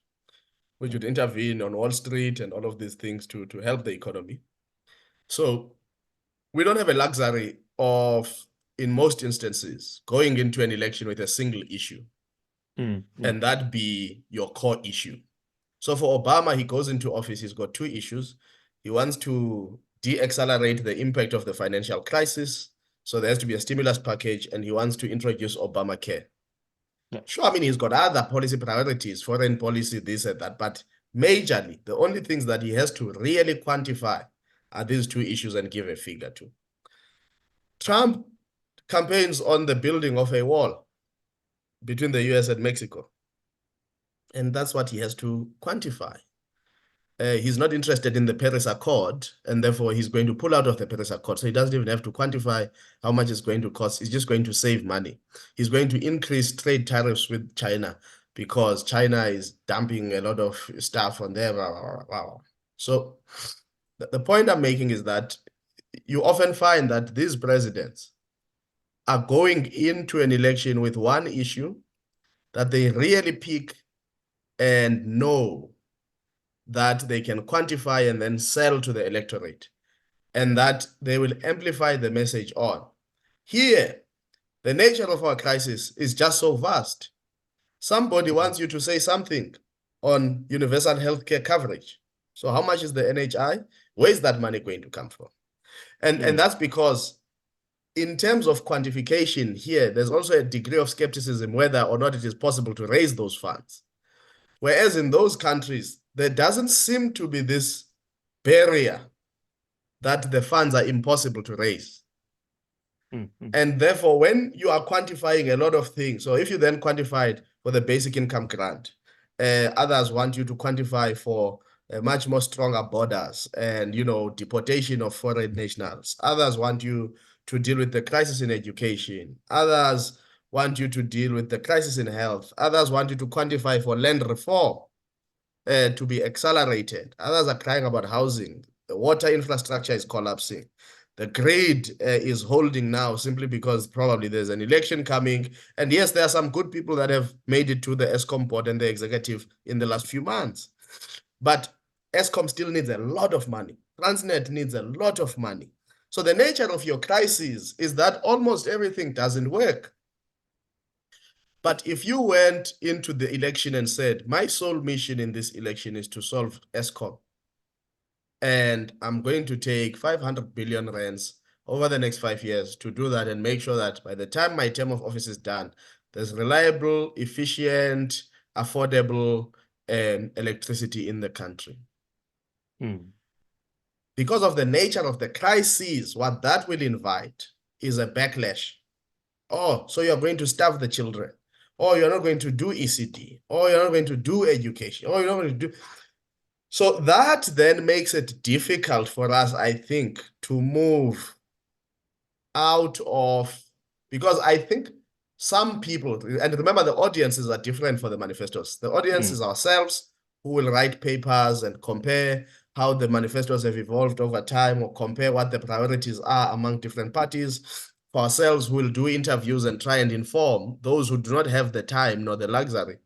which would intervene on Wall Street and all of these things to help the economy. So we don't have a luxury of, in most instances, going into an election with a single issue, and that be your core issue. So for Obama, he goes into office, he's got two issues. He wants to de-accelerate the impact of the financial crisis, so there has to be a stimulus package, and he wants to introduce Obamacare. Yeah. Sure, I mean, he's got other policy priorities, foreign policy, this and that, but majorly, the only things that he has to really quantify are these two issues and give a figure to. Trump campaigns on the building of a wall between the US and Mexico, and that's what he has to quantify. He's not interested in the Paris Accord, and therefore he's going to pull out of the Paris Accord. So he doesn't even have to quantify how much it's going to cost. He's just going to save money. He's going to increase trade tariffs with China because China is dumping a lot of stuff on them. So the point I'm making is that you often find that these presidents are going into an election with one issue that they really pick and know that they can quantify and then sell to the electorate, and that they will amplify the message on. Here, the nature of our crisis is just so vast. Somebody wants you to say something on universal healthcare coverage. So how much is the NHI? Where is that money going to come from? And that's because in terms of quantification here, there's also a degree of skepticism whether or not it is possible to raise those funds. Whereas in those countries, there doesn't seem to be this barrier that the funds are impossible to raise. And therefore, when you are quantifying a lot of things, so if you then quantify it for the basic income grant, others want you to quantify for much more stronger borders and, deportation of foreign nationals. Others want you to deal with the crisis in education. Others want you to deal with the crisis in health. Others want you to quantify for land reform to be accelerated. Others are crying about housing. The water infrastructure is collapsing. The grid is holding now simply because probably there's an election coming. And yes, there are some good people that have made it to the ESCOM board and the executive in the last few months. But ESCOM still needs a lot of money. Transnet needs a lot of money. So the nature of your crisis is that almost everything doesn't work. But if you went into the election and said, my sole mission in this election is to solve ESCOM, and I'm going to take 500 billion rands over the next 5 years to do that and make sure that by the time my term of office is done, there's reliable, efficient, affordable electricity in the country. Because of the nature of the crisis, what that will invite is a backlash. Oh, so you're going to starve the children. Oh, you're not going to do ECD. Oh, you're not going to do education. Oh, you're not going to do... So that then makes it difficult for us, I think, to move out of, because I think some people, and remember the audiences are different for the manifestos. The audience is ourselves who will write papers and compare how the manifestos have evolved over time or compare what the priorities are among different parties. For ourselves, who will do interviews and try and inform those who do not have the time nor the luxury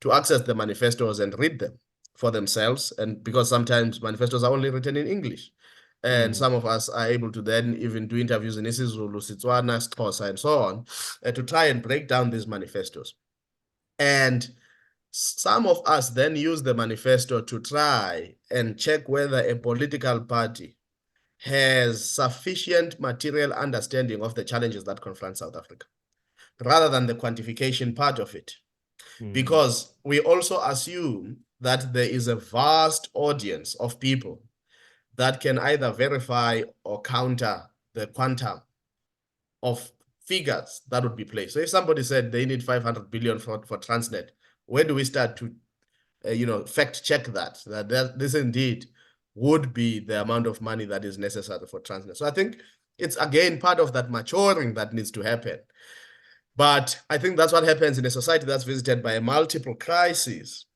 to access the manifestos and read them for themselves, and because sometimes manifestos are only written in English, and some of us are able to then even do interviews in isiZulu, Setswana, Xhosa, and so on, to try and break down these manifestos. And some of us then use the manifesto to try and check whether a political party has sufficient material understanding of the challenges that confront South Africa, rather than the quantification part of it. Because we also assume that there is a vast audience of people that can either verify or counter the quantum of figures that would be placed. So if somebody said they need 500 billion for Transnet, where do we start to fact check that this indeed would be the amount of money that is necessary for Transnet? So I think it's again part of that maturing that needs to happen. But I think that's what happens in a society that's visited by multiple crises,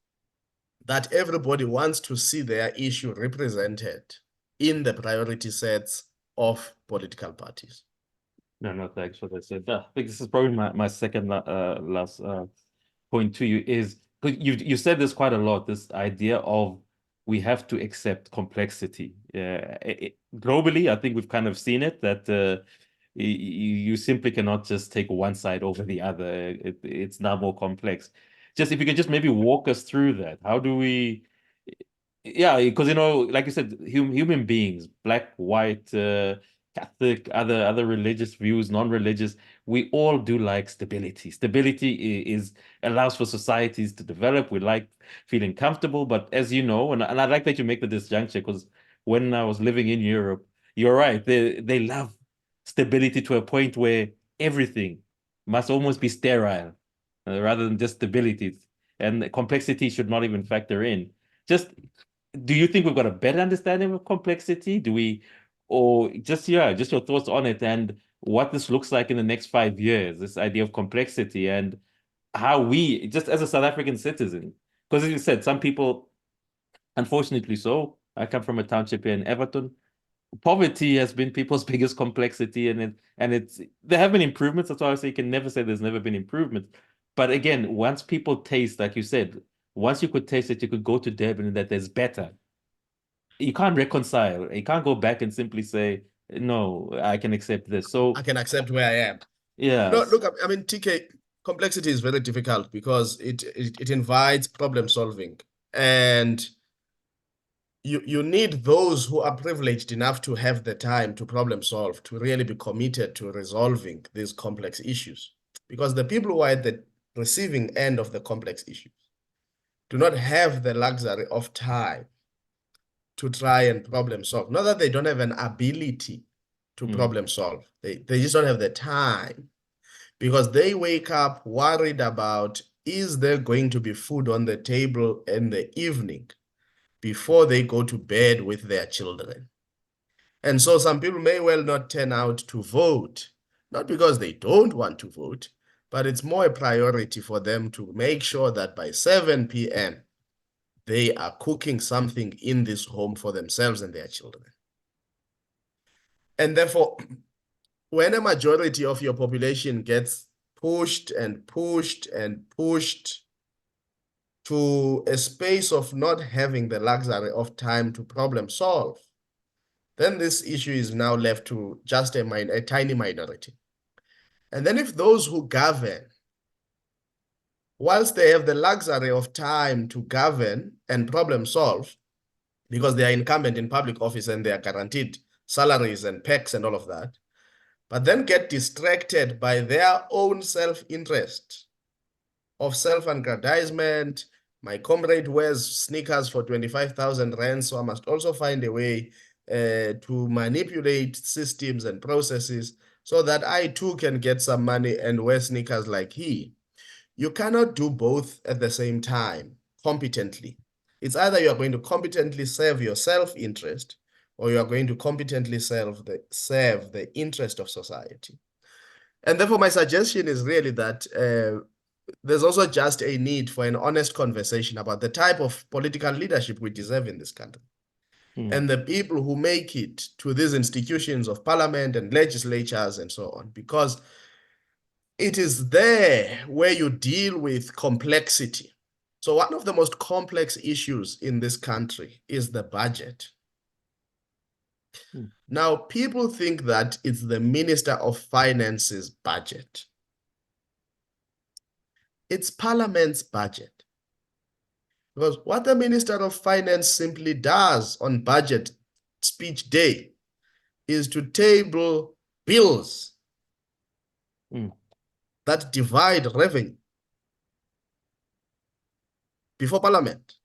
that everybody wants to see their issue represented in the priority sets of political parties. No, thanks for that. I think this is probably my second last point to you is, you said this quite a lot, this idea of we have to accept complexity. Globally, I think we've kind of seen it, that you simply cannot just take one side over the other. It's now more complex. Just if you can just maybe walk us through that. How do we... Yeah, because, like you said, human beings, black, white, Catholic, other religious views, non-religious, we all do like stability. Stability allows for societies to develop. We like feeling comfortable. But as you know, and I like that you make the disjuncture, because when I was living in Europe, you're right, they love stability to a point where everything must almost be sterile, rather than just stability. And complexity should not even factor in. Do you think we've got a better understanding of complexity? Do we, or just your thoughts on it and what this looks like in the next 5 years, this idea of complexity, and how we, just as a South African citizen, because as you said, some people, unfortunately so, I come from a township here in Everton. Poverty has been people's biggest complexity, and it's there have been improvements. That's why I say you can never say there's never been improvements. But again, once people taste, like you said, once you could taste it, you could go to Durban and that there's better. You can't reconcile. You can't go back and simply say, no, I can accept this. So I can accept where I am. No, yes. look, I mean, TK, complexity is very difficult because it invites problem solving. And you need those who are privileged enough to have the time to problem solve, to really be committed to resolving these complex issues. Because the people who are at the receiving end of the complex issues do not have the luxury of time to try and problem solve. Not that they don't have an ability to problem solve. They just don't have the time, because they wake up worried about, is there going to be food on the table in the evening before they go to bed with their children? And so some people may well not turn out to vote, not because they don't want to vote, but it's more a priority for them to make sure that by 7 p.m., they are cooking something in this home for themselves and their children. And therefore, when a majority of your population gets pushed and pushed and pushed to a space of not having the luxury of time to problem solve, then this issue is now left to just a tiny minority. And then if those who govern, whilst they have the luxury of time to govern and problem solve, because they are incumbent in public office and they are guaranteed salaries and perks and all of that, but then get distracted by their own self-interest of self-aggrandizement. My comrade wears sneakers for 25,000 rand, so I must also find a way to manipulate systems and processes so that I too can get some money and wear sneakers like he. You cannot do both at the same time competently. It's either you are going to competently serve your self-interest, or you are going to competently serve the interest of society. And therefore, my suggestion is really that there's also just a need for an honest conversation about the type of political leadership we deserve in this country. And the people who make it to these institutions of parliament and legislatures and so on, because it is there where you deal with complexity. So one of the most complex issues in this country is the budget. Now, people think that it's the Minister of Finance's budget. It's Parliament's budget. Because what the Minister of Finance simply does on budget speech day is to table bills that divide revenue before Parliament.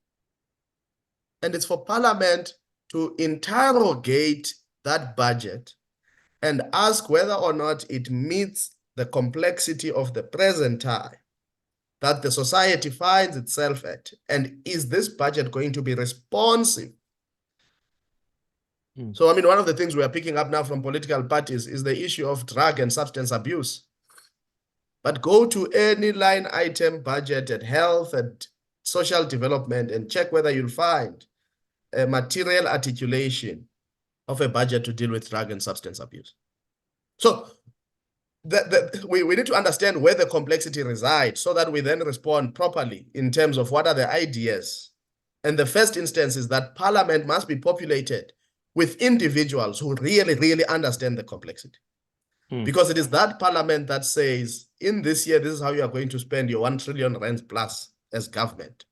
And it's for Parliament to interrogate that budget and ask whether or not it meets the complexity of the present time that the society finds itself at. And is this budget going to be responsive? So, I mean, one of the things we are picking up now from political parties is the issue of drug and substance abuse. But go to any line item budget at health and social development and check whether you'll find a material articulation of a budget to deal with drug and substance abuse. So we need to understand where the complexity resides so that we then respond properly in terms of what are the ideas. And the first instance is that Parliament must be populated with individuals who really, really understand the complexity. Because it is that Parliament that says, in this year, this is how you are going to spend your 1 trillion rands plus as government.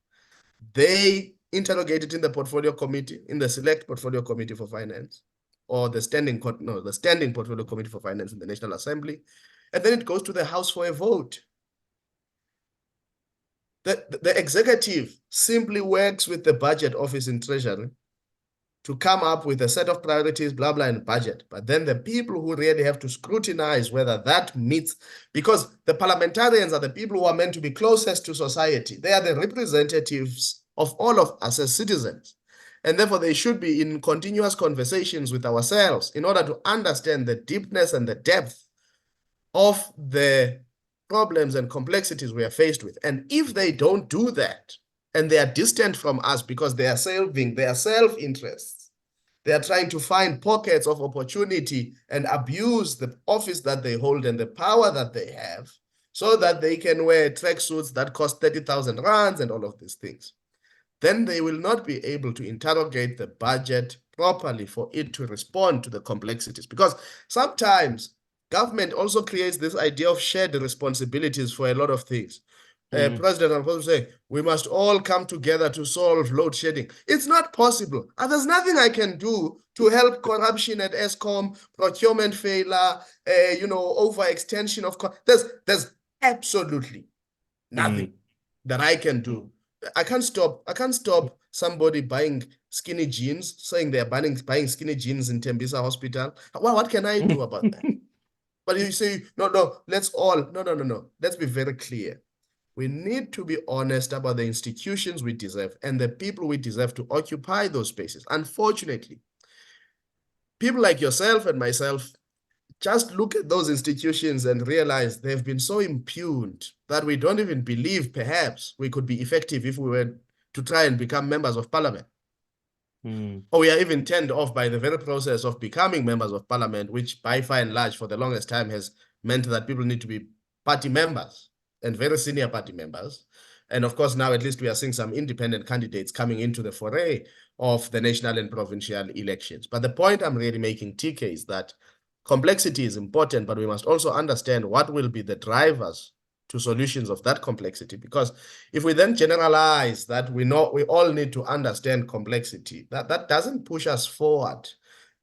They interrogate it in the portfolio committee, in the select portfolio committee for finance, or the standing portfolio committee for finance in the National Assembly. And then it goes to the House for a vote. The executive simply works with the budget office in Treasury to come up with a set of priorities, blah, blah, and budget. But then the people who really have to scrutinize whether that meets, because the parliamentarians are the people who are meant to be closest to society. They are the representatives of all of us as citizens. And therefore, they should be in continuous conversations with ourselves in order to understand the deepness and the depth of the problems and complexities we are faced with. And if they don't do that, and they are distant from us because they are serving their self-interests, they are trying to find pockets of opportunity and abuse the office that they hold and the power that they have so that they can wear tracksuits that cost 30,000 rands and all of these things. Then they will not be able to interrogate the budget properly for it to respond to the complexities. Because sometimes government also creates this idea of shared responsibilities for a lot of things. President will say, we must all come together to solve load shedding. It's not possible. And there's nothing I can do to help corruption at ESCOM, procurement failure, overextension of... There's absolutely nothing that I can do. I can't stop somebody buying skinny jeans, saying they're buying skinny jeans in Tembisa Hospital. Well, what can I do about that? But you say, no, let's be very clear. We need to be honest about the institutions we deserve and the people we deserve to occupy those spaces. Unfortunately, people like yourself and myself just look at those institutions and realize they've been so impugned that we don't even believe perhaps we could be effective if we were to try and become members of parliament. Or we are even turned off by the very process of becoming members of parliament, which by far and large for the longest time has meant that people need to be party members and very senior party members. And of course, now at least we are seeing some independent candidates coming into the foray of the national and provincial elections. But the point I'm really making, TK, is that complexity is important, but we must also understand what will be the drivers to solutions of that complexity. Because if we then generalize that we all need to understand complexity, that doesn't push us forward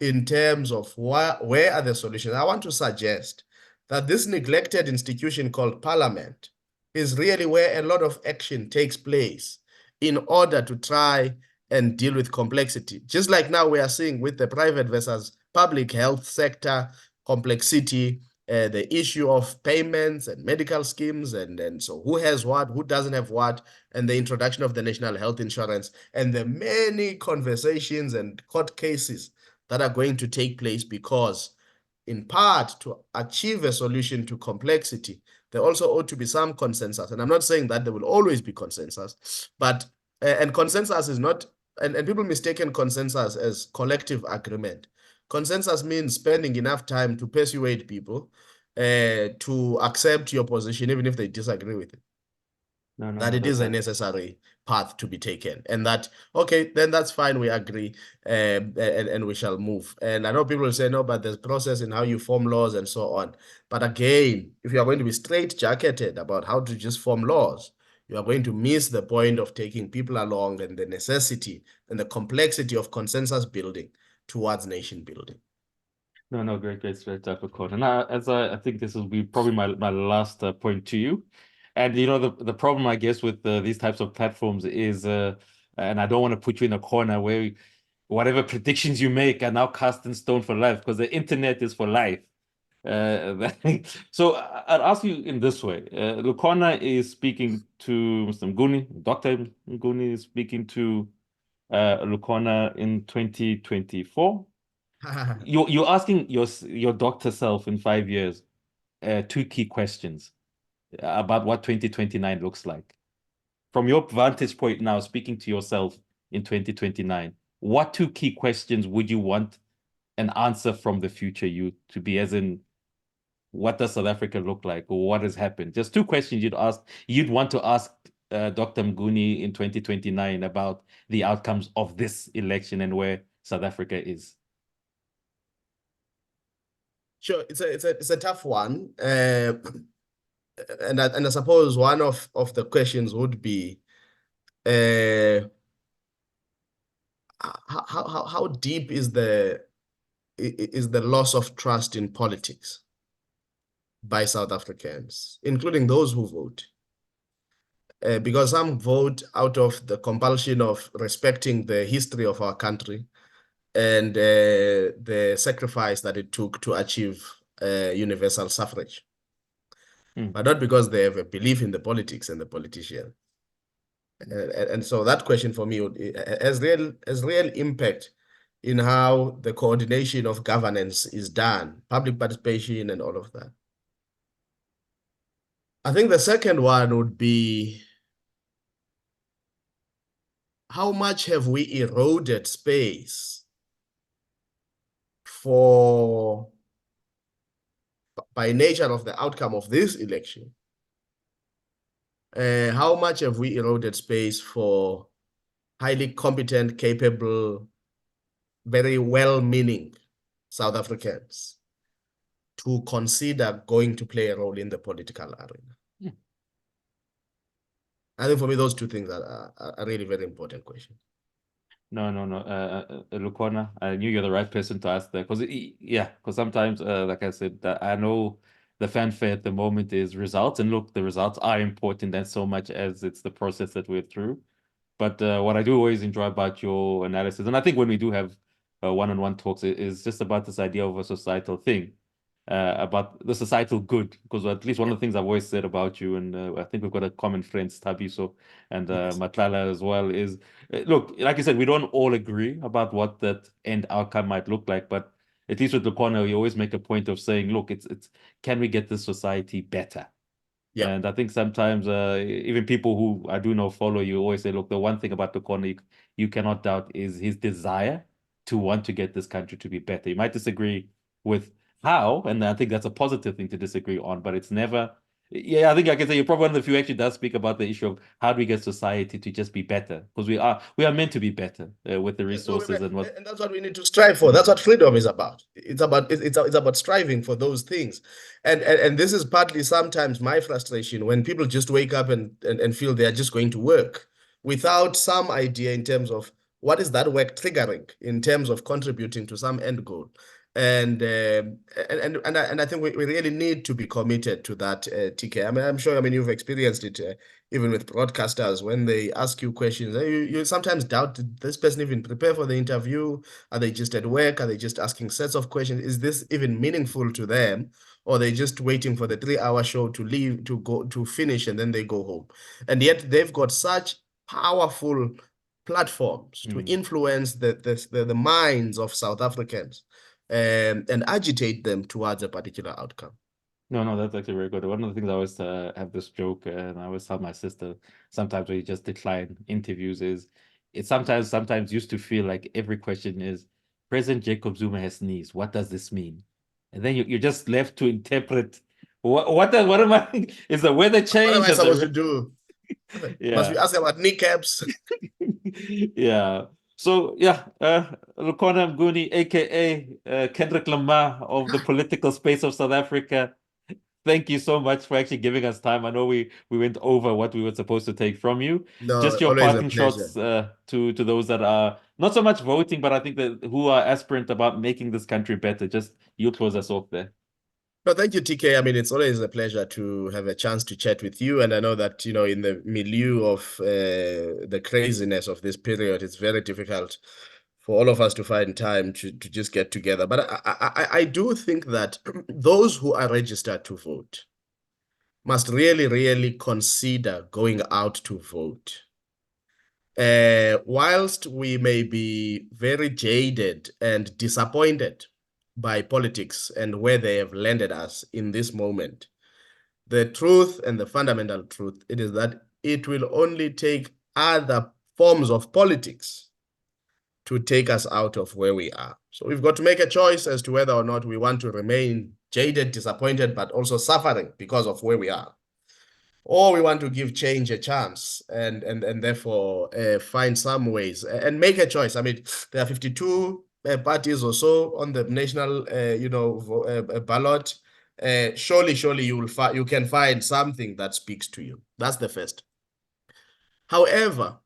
in terms of where are the solutions. I want to suggest that this neglected institution called parliament is really where a lot of action takes place in order to try and deal with complexity. Just like now we are seeing with the private versus public health sector complexity, the issue of payments and medical schemes, and so who has what, who doesn't have what, and the introduction of the national health insurance, and the many conversations and court cases that are going to take place because, in part, to achieve a solution to complexity, there also ought to be some consensus. And I'm not saying that there will always be consensus, but, and consensus is not, and people mistaken consensus as collective agreement. Consensus means spending enough time to persuade people to accept your position, even if they disagree with it. That it is a necessary path to be taken, and that, okay, then that's fine, we agree, and we shall move. And I know people will say, no, but there's process in how you form laws and so on. But again, if you are going to be straight-jacketed about how to just form laws, you are going to miss the point of taking people along and the necessity and the complexity of consensus building towards nation building. No, great straight up, Lukhona. And I think this will be probably my last point to you. And the problem, I guess, with these types of platforms is, and I don't want to put you in a corner where whatever predictions you make are now cast in stone for life, because the internet is for life. So I'd ask you in this way. Lukhona is speaking to Mr. Mnguni, Dr. Mnguni is speaking to Lukhona in 2024. You're asking your doctor self in 5 years 2 key questions about what 2029 looks like. From your vantage point now, speaking to yourself in 2029, what 2 key questions would you want an answer from the future you to be, as in, what does South Africa look like, or what has happened? Just 2 questions you'd want to ask Dr. Mnguni in 2029 about the outcomes of this election and where South Africa is. Sure, it's a tough one, and I suppose one of the questions would be, how deep is the loss of trust in politics by South Africans, including those who vote? Because some vote out of the compulsion of respecting the history of our country and the sacrifice that it took to achieve universal suffrage, but not because they have a belief in the politics and the politician. And so that question for me has real impact in how the coordination of governance is done, public participation and all of that. I think the second one would be, how much have we eroded space for, by nature of the outcome of this election, how much have we eroded space for highly competent, capable, very well-meaning South Africans to consider going to play a role in the political arena? Yeah. I think for me, those two things are really very important questions. No. Lukhona, I knew you're the right person to ask that because sometimes, like I said, I know the fanfare at the moment is results, and look, the results are important, and so much as it's the process that we're through. But what I do always enjoy about your analysis, and I think when we do have one-on-one talks, is just about this idea of a societal thing, about the societal good. Because at least one of the things I've always said about you, and I think we've got a common friend, Thabo, and Yes. Matlala as well, is look, like you said, we don't all agree about what that end outcome might look like, but at least with the corner, you always make a point of saying, look, it's can we get this society better? Yeah. And I think sometimes even people who I do know follow you always say, look, the one thing about the corner you cannot doubt is his desire to want to get this country to be better. You might disagree with how, and I think that's a positive thing to disagree on, but it's never. Yeah, I think I can say you're probably one of the few actually does speak about the issue of how do we get society to just be better, because we are meant to be better with the Yes, no, resources and what. and that's what we need to strive for. That's what freedom is about. It's about striving for those things, and this is partly sometimes my frustration when people just wake up and feel they are just going to work without some idea in terms of what is that work triggering in terms of contributing to some end goal. And I think we really need to be committed to that, TK. I mean, I'm sure, I mean, you've experienced it even with broadcasters when they ask you questions. You sometimes doubt, did this person even prepare for the interview? Are they just at work? Are they just asking sets of questions? Is this even meaningful to them? Or are they just waiting for the 3-hour show to leave, to go to finish, and then they go home? And yet they've got such powerful platforms to influence the minds of South Africans and agitate them towards a particular outcome. No, that's actually very good. One of the things I always have this joke, and I always tell my sister sometimes when you just decline interviews is it sometimes used to feel like every question is President Jacob Zuma has sneezed. What does this mean? And then you're just left to interpret what am I is the weather What am change? I supposed to do? Must we Yeah. ask about kneecaps? Yeah. So yeah, Lukhona Mnguni, aka Kendrick Lamar of the political space of South Africa. Thank you so much for actually giving us time. I know we went over what we were supposed to take from you. No, Just your always a parting pleasure. shots to those that are not so much voting, but I think that who are aspirant about making this country better. Just you close us off there. No, thank you, TK. I mean, it's always a pleasure to have a chance to chat with you. And I know that, you know, in the milieu of the craziness of this period, it's very difficult for all of us to find time to just get together. But I do think that those who are registered to vote must really, really consider going out to vote. Whilst we may be very jaded and disappointed by politics and where they have landed us in this moment, the truth and the fundamental truth, it is that it will only take other forms of politics to take us out of where we are. So we've got to make a choice as to whether or not we want to remain jaded, disappointed, but also suffering because of where we are, or we want to give change a chance and therefore find some ways and make a choice. I mean, there are 52 parties or so on the national, ballot. Surely you can find something that speaks to you. That's the first. However,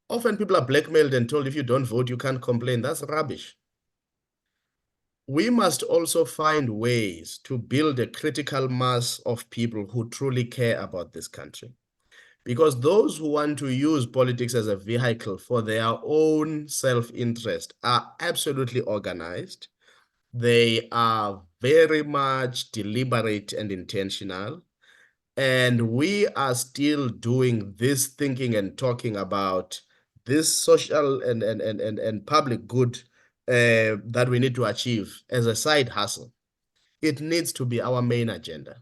often people are blackmailed and told if you don't vote, you can't complain. That's rubbish. We must also find ways to build a critical mass of people who truly care about this country. Because those who want to use politics as a vehicle for their own self-interest are absolutely organized. They are very much deliberate and intentional. And we are still doing this thinking and talking about this social and public good that we need to achieve as a side hustle. it needs to be our main agenda.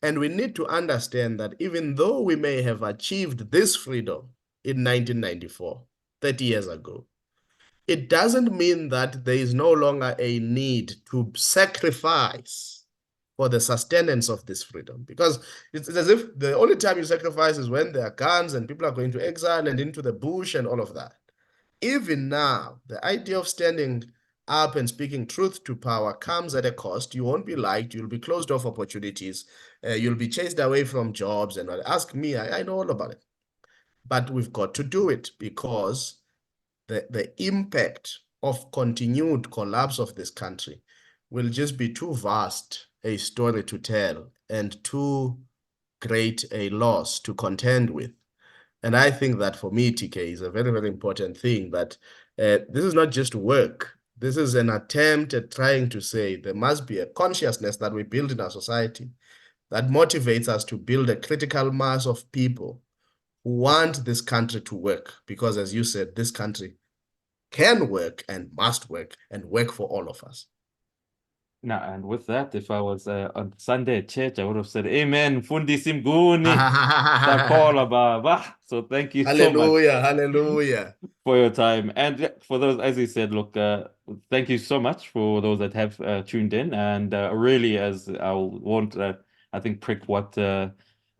And we need to understand that even though we may have achieved this freedom in 1994, 30 years ago, it doesn't mean that there is no longer a need to sacrifice for the sustenance of this freedom. Because it's as if the only time you sacrifice is when there are guns and people are going to exile and into the bush and all of that. Even now, the idea of standing up and speaking truth to power comes at a cost. You won't be liked. You'll be closed off opportunities. You'll be chased away from jobs. And ask me, I know all about it. But we've got to do it because the impact of continued collapse of this country will just be too vast a story to tell and too great a loss to contend with. And I think that for me, TK, is a very, very important thing that this is not just work. This is an attempt at trying to say there must be a consciousness that we build in our society that motivates us to build a critical mass of people who want this country to work. Because as you said, this country can work and must work and work for all of us. Now, and with that, if I was on Sunday at church, I would have said, Amen, Fundisi Mnguni, Sakola Baba. So thank you so much. Hallelujah, hallelujah. For your time. And for those, as you said, look, thank you so much for those that have tuned in. And really, as I won't, I think, prick what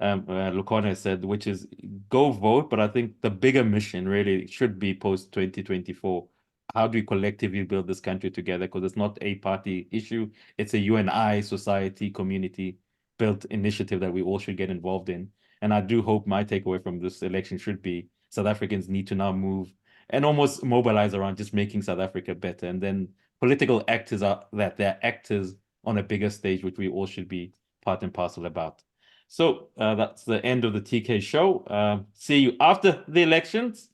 Lukhona said, which is go vote. But I think the bigger mission really should be post 2024. How do we collectively build this country together? Because it's not a party issue. It's a you and I, society, community built initiative that we all should get involved in. And I do hope my takeaway from this election should be South Africans need to now move and almost mobilize around just making South Africa better. And then political actors are that they're actors on a bigger stage, which we all should be part and parcel about. So that's the end of the TK show. See you after the elections.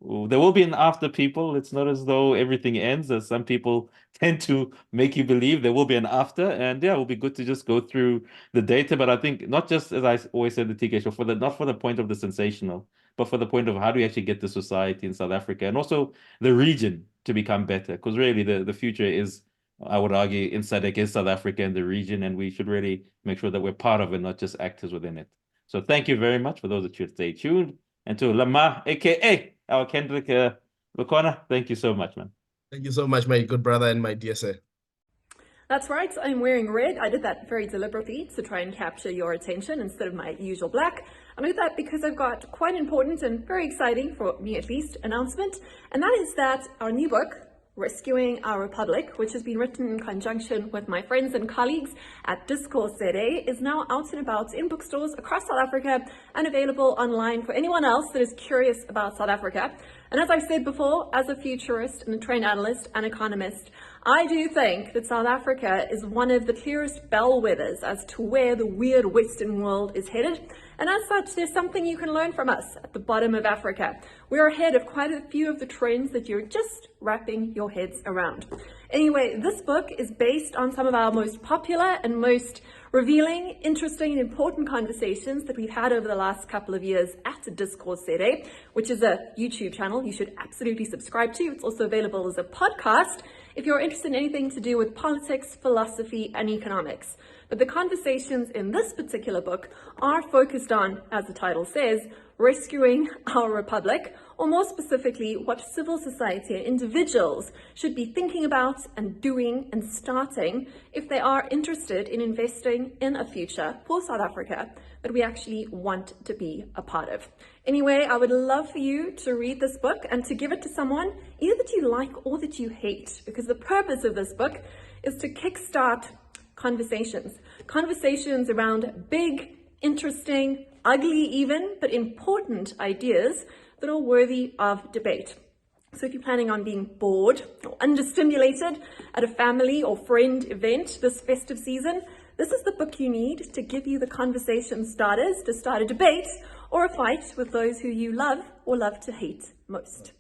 There will be an after, people. It's not as though everything ends, as some people tend to make you believe. There will be an after, and yeah, it will be good to just go through the data. But I think not just, as I always said, the TK show, not for the point of the sensational, but for the point of how do we actually get the society in South Africa and also the region to become better. Because really the future is, I would argue, in SADC is South Africa and the region, and we should really make sure that we're part of it, not just actors within it. So thank you very much for those that should stay tuned. And to Lama, aka our Kendrick Lukhona, thank you so much, man. Thank you so much, my good brother and my dear sir. That's right, I'm wearing red. I did that very deliberately to try and capture your attention instead of my usual black. I did that because I've got quite important and very exciting, for me at least, announcement. And that is that our new book, Rescuing Our Republic, which has been written in conjunction with my friends and colleagues at Discourse ZA, is now out and about in bookstores across South Africa and available online for anyone else that is curious about South Africa. And as I've said before, as a futurist and a trained analyst and economist, I do think that South Africa is one of the clearest bellwethers as to where the weird Western world is headed. And as such, there's something you can learn from us at the bottom of Africa. We're ahead of quite a few of the trends that you're just wrapping your heads around. Anyway, this book is based on some of our most popular and most revealing, interesting, and important conversations that we've had over the last couple of years at Discourse ZA, which is a YouTube channel you should absolutely subscribe to. It's also available as a podcast if you're interested in anything to do with politics, philosophy, and economics. But the conversations in this particular book are focused on, as the title says, rescuing our republic, or more specifically, what civil society and individuals should be thinking about and doing and starting if they are interested in investing in a future for South Africa that we actually want to be a part of. Anyway, I would love for you to read this book and to give it to someone either that you like or that you hate, because the purpose of this book is to kickstart conversations around big, interesting, ugly even, but important ideas that are worthy of debate. So if you're planning on being bored or understimulated at a family or friend event this festive season, this is the book you need to give you the conversation starters to start a debate or a fight with those who you love or love to hate most.